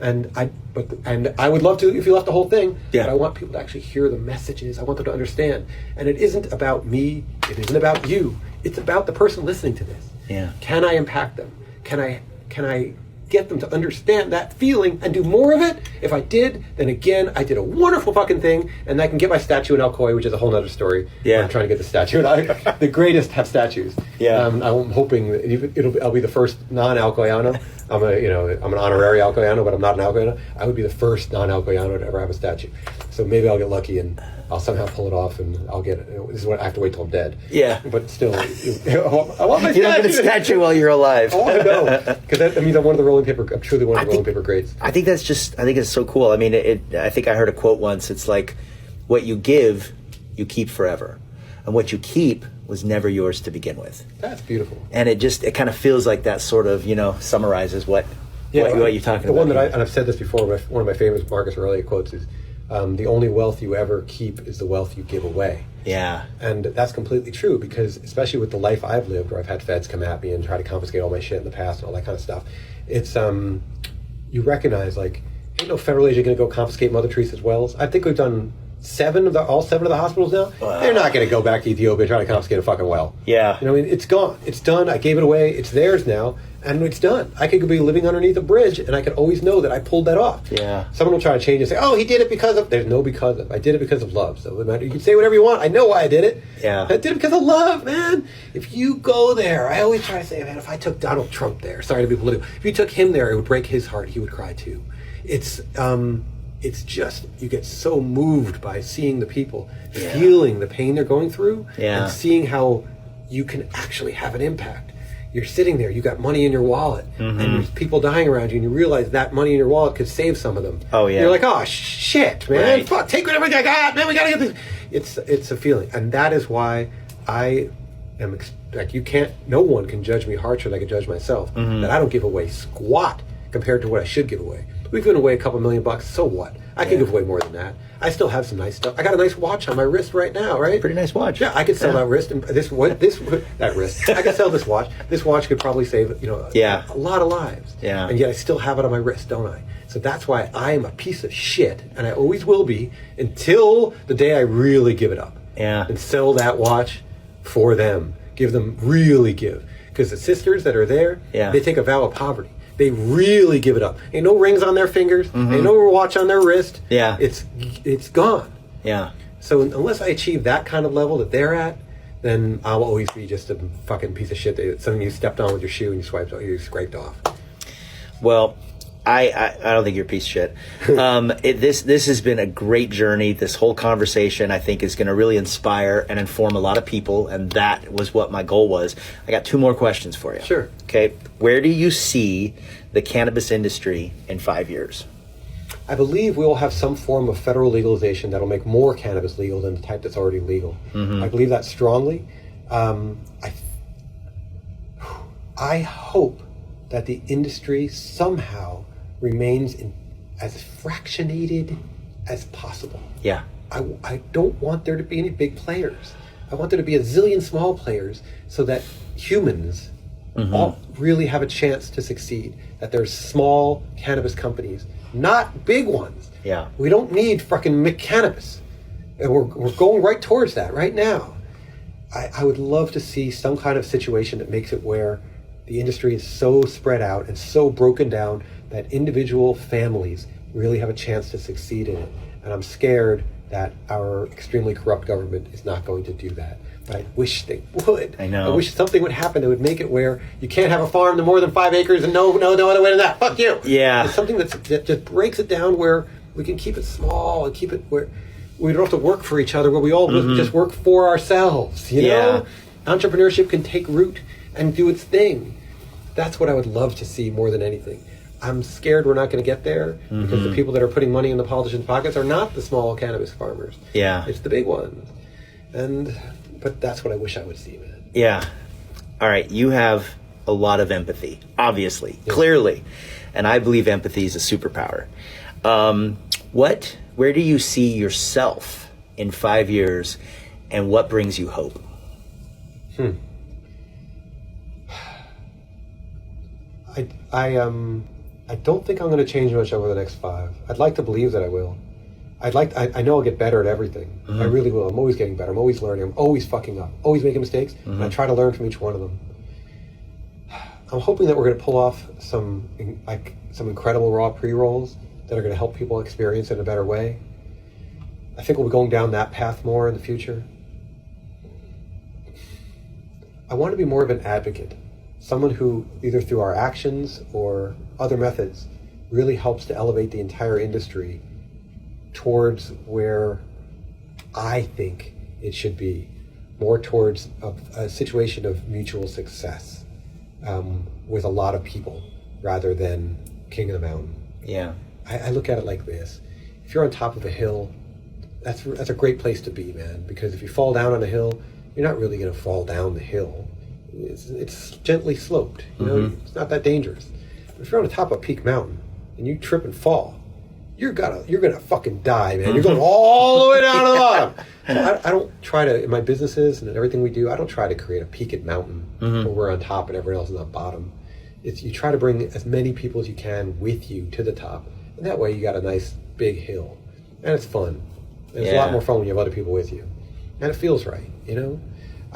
And I would love to if you left the whole thing. Yeah. But I want people to actually hear the messages. I want them to understand. And it isn't about me. It isn't about you. It's about the person listening to this. Yeah. Can I impact them? Can I get them to understand that feeling and do more of it? If I did, then again, I did a wonderful fucking thing, and I can get my statue in Alcoy, which is a whole other story. Yeah. I'm trying to get the statue. The greatest have statues. Yeah. I'm hoping that I'll be the first non-Alcoyano. I'm an honorary Alcoyano, but I'm not an Alcoyano. I would be the first non-Alcoyano to ever have a statue. So maybe I'll get lucky and I'll somehow pull it off, and I'll get it. This is what I have to wait till I'm dead. Yeah. But still, I want my statue. You don't get a statue while you're alive. I want to know, because that means I'm one of the rolling paper. I'm truly one of the rolling paper greats. I think it's so cool. I mean, I think I heard a quote once. It's like, what you give, you keep forever, and what you keep was never yours to begin with. That's beautiful. And it kind of feels like that sort of, summarizes what you're talking about. The one that and I've said this before, but one of my famous Marcus Aurelius quotes is, the only wealth you ever keep is the wealth you give away. Yeah. And that's completely true, because especially with the life I've lived, where I've had feds come at me and try to confiscate all my shit in the past and all that kind of stuff, it's, you recognize, like, ain't no federal agent going to go confiscate Mother Teresa's wells. I think we've done all seven of the hospitals now. Wow. They're not going to go back to Ethiopia and try to confiscate a fucking well. Yeah. It's gone. It's done. I gave it away. It's theirs now, and it's done. I could be living underneath a bridge, and I could always know that I pulled that off. Yeah. Someone will try to change it and say, oh, he did it because of... There's no because of. I did it because of love. So you can say whatever you want. I know why I did it. Yeah. I did it because of love, man. If you go there, I always try to say, man, if I took Donald Trump there, sorry to be political, if you took him there, it would break his heart. He would cry too. It's just, you get so moved by seeing the people, feeling the pain they're going through, and seeing how you can actually have an impact. You're sitting there, you got money in your wallet, and there's people dying around you, and you realize that money in your wallet could save some of them. Oh, yeah. You're like, oh, shit, man. Right. Fuck, take whatever I got, man, we gotta get this. It's a feeling. And that is why I am, no one can judge me harsher than I can judge myself, that I don't give away squat compared to what I should give away. We've given away a couple $1 million, so what? I can give away more than that. I still have some nice stuff. I got a nice watch on my wrist right now, right? Pretty nice watch. Yeah, I could sell that wrist and that wrist. I could sell this watch. This watch could probably save, a lot of lives. Yeah. And yet I still have it on my wrist, don't I? So that's why I am a piece of shit, and I always will be until the day I really give it up. Yeah. And sell that watch for them. Really give. Because the sisters that are there, they take a vow of poverty. They really give it up. Ain't no rings on their fingers. Ain't no watch on their wrist. Yeah. It's gone. Yeah. So unless I achieve that kind of level that they're at, then I'll always be just a fucking piece of shit. Something you stepped on with your shoe and you scraped off. Well, I don't think you're a piece of shit. This has been a great journey. This whole conversation, I think, is going to really inspire and inform a lot of people, and that was what my goal was. I got 2 more questions for you. Sure. Okay. Where do you see the cannabis industry in 5 years? I believe we will have some form of federal legalization that'll make more cannabis legal than the type that's already legal. I believe that strongly. I hope that the industry somehow remains as fractionated as possible. Yeah. I don't want there to be any big players. I want there to be a zillion small players so that humans all really have a chance to succeed. That there's small cannabis companies, not big ones. Yeah. We don't need fucking McCannabis. And we're going right towards that right now. I would love to see some kind of situation that makes it where the industry is so spread out and so broken down that individual families really have a chance to succeed in it. And I'm scared that our extremely corrupt government is not going to do that. But I wish they would. I know. I wish something would happen that would make it where you can't have a farm to more than 5 acres and no other way than that. Fuck you. Yeah. It's something that just breaks it down where we can keep it small and keep it where we don't have to work for each other, where we all just work for ourselves. You know? Entrepreneurship can take root and do its thing. That's what I would love to see more than anything. I'm scared we're not going to get there because the people that are putting money in the politicians' pockets are not the small cannabis farmers. Yeah. It's the big ones. But that's what I wish I would see, man. Yeah. All right. You have a lot of empathy, obviously, clearly. And I believe empathy is a superpower. Where do you see yourself in 5 years, and what brings you hope? I don't think I'm going to change much over the next 5. I'd like to believe that I will. I know I'll get better at everything. I really will. I'm always getting better. I'm always learning. I'm always fucking up. Always making mistakes. And I try to learn from each one of them. I'm hoping that we're going to pull off some incredible raw pre-rolls that are going to help people experience it in a better way. I think we'll be going down that path more in the future. I want to be more of an advocate. Someone who, either through our actions or other methods, really helps to elevate the entire industry towards where I think it should be, more towards a situation of mutual success with a lot of people rather than king of the mountain. Yeah. I look at it like this. If you're on top of a hill, that's a great place to be, man, because if you fall down on a hill, you're not really going to fall down the hill. It's gently sloped, you know, it's not that dangerous. But if you're on the top of a peak mountain and you trip and fall, you're gonna fucking die, man. You're going all the way down to the bottom. So I don't try to, in my businesses and everything we do, I don't try to create a peaked mountain where we're on top and everyone else is on the bottom. It's you try to bring as many people as you can with you to the top, and that way you got a nice big hill, and it's fun. And it's a lot more fun when you have other people with you, and it feels right, you know.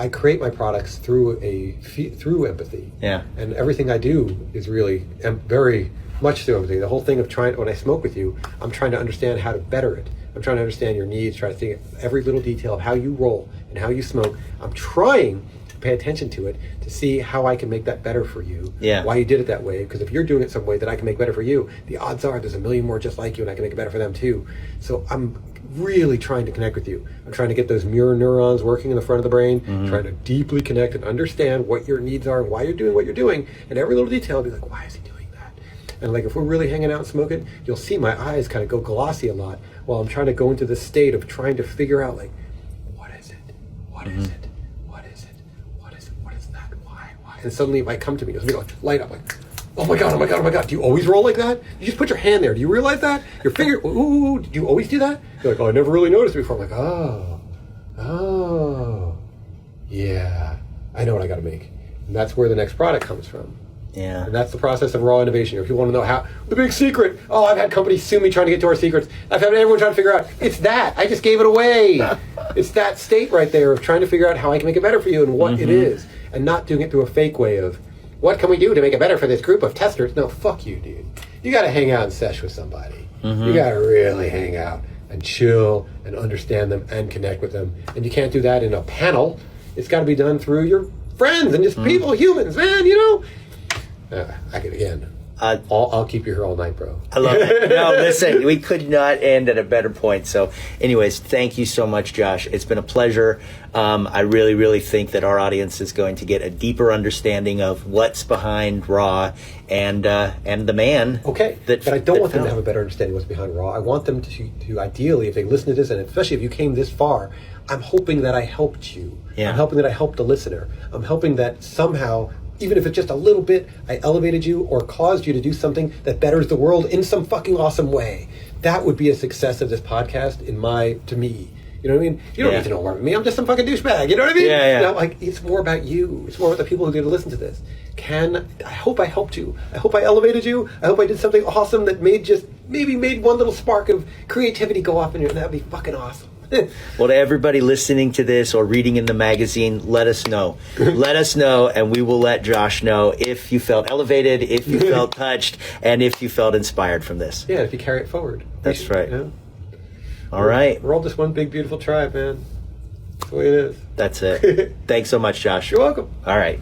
I create my products through empathy. Yeah. And everything I do is really very much through empathy. The whole thing of when I smoke with you, I'm trying to understand how to better it. I'm trying to understand your needs, try to think of every little detail of how you roll and how you smoke. I'm trying to pay attention to it to see how I can make that better for you. Yeah. Why you did it that way. Because if you're doing it some way that I can make better for you, the odds are there's a million more just like you and I can make it better for them too. So I'm really trying to connect with you. I'm trying to get those mirror neurons working in the front of the brain, trying to deeply connect and understand what your needs are and why you're doing what you're doing. And every little detail, I'll be like, why is he doing that? And like if we're really hanging out and smoking, you'll see my eyes kind of go glossy a lot while I'm trying to go into this state of trying to figure out like, what is it? What is it? What is it? What is it? What is that? Why? And suddenly it might come to me. It'll be like, light up like, oh my God, oh my God, oh my God. Do you always roll like that? You just put your hand there. Do you realize that? Your finger, ooh, do you always do that? You're like, oh, I never really noticed before. I'm like, oh, yeah, I know what I got to make. And that's where the next product comes from. Yeah. And that's the process of raw innovation. If you want to know how, the big secret, oh, I've had companies sue me trying to get to our secrets. I've had everyone trying to figure out, it's that. I just gave it away. It's that state right there of trying to figure out how I can make it better for you and what it is. And not doing it through a fake way of, what can we do to make it better for this group of testers? No, fuck you, dude. You got to hang out and sesh with somebody. You got to really hang out and chill and understand them and connect with them. And you can't do that in a panel. It's got to be done through your friends and just people, humans, man, you know? I'll keep you here all night, bro. I love it. No, listen, we could not end at a better point. So anyways, thank you so much, Josh. It's been a pleasure. I really, really think that our audience is going to get a deeper understanding of what's behind Raw and the man. Okay, but I don't want them to have a better understanding of what's behind Raw. I want them to ideally, if they listen to this, and especially if you came this far, I'm hoping that I helped you. Yeah. I'm hoping that I helped the listener. I'm hoping that somehow, even if it's just a little bit, I elevated you or caused you to do something that betters the world in some fucking awesome way. That would be a success of this podcast to me. You know what I mean? You don't need to know more about me. I'm just some fucking douchebag. You know what I mean? Yeah. You know, like, it's more about you. It's more about the people who are going to listen to this. I hope I helped you. I hope I elevated you. I hope I did something awesome that maybe made one little spark of creativity go off in you, and that'd be fucking awesome. Well, to everybody listening to this or reading in the magazine, let us know. Let us know, and we will let Josh know if you felt elevated, if you felt touched, and if you felt inspired from this. Yeah, if you carry it forward. That's right. You know? All right. We're all just one big, beautiful tribe, man. That's the way it is. That's it. Thanks so much, Josh. You're welcome. All right.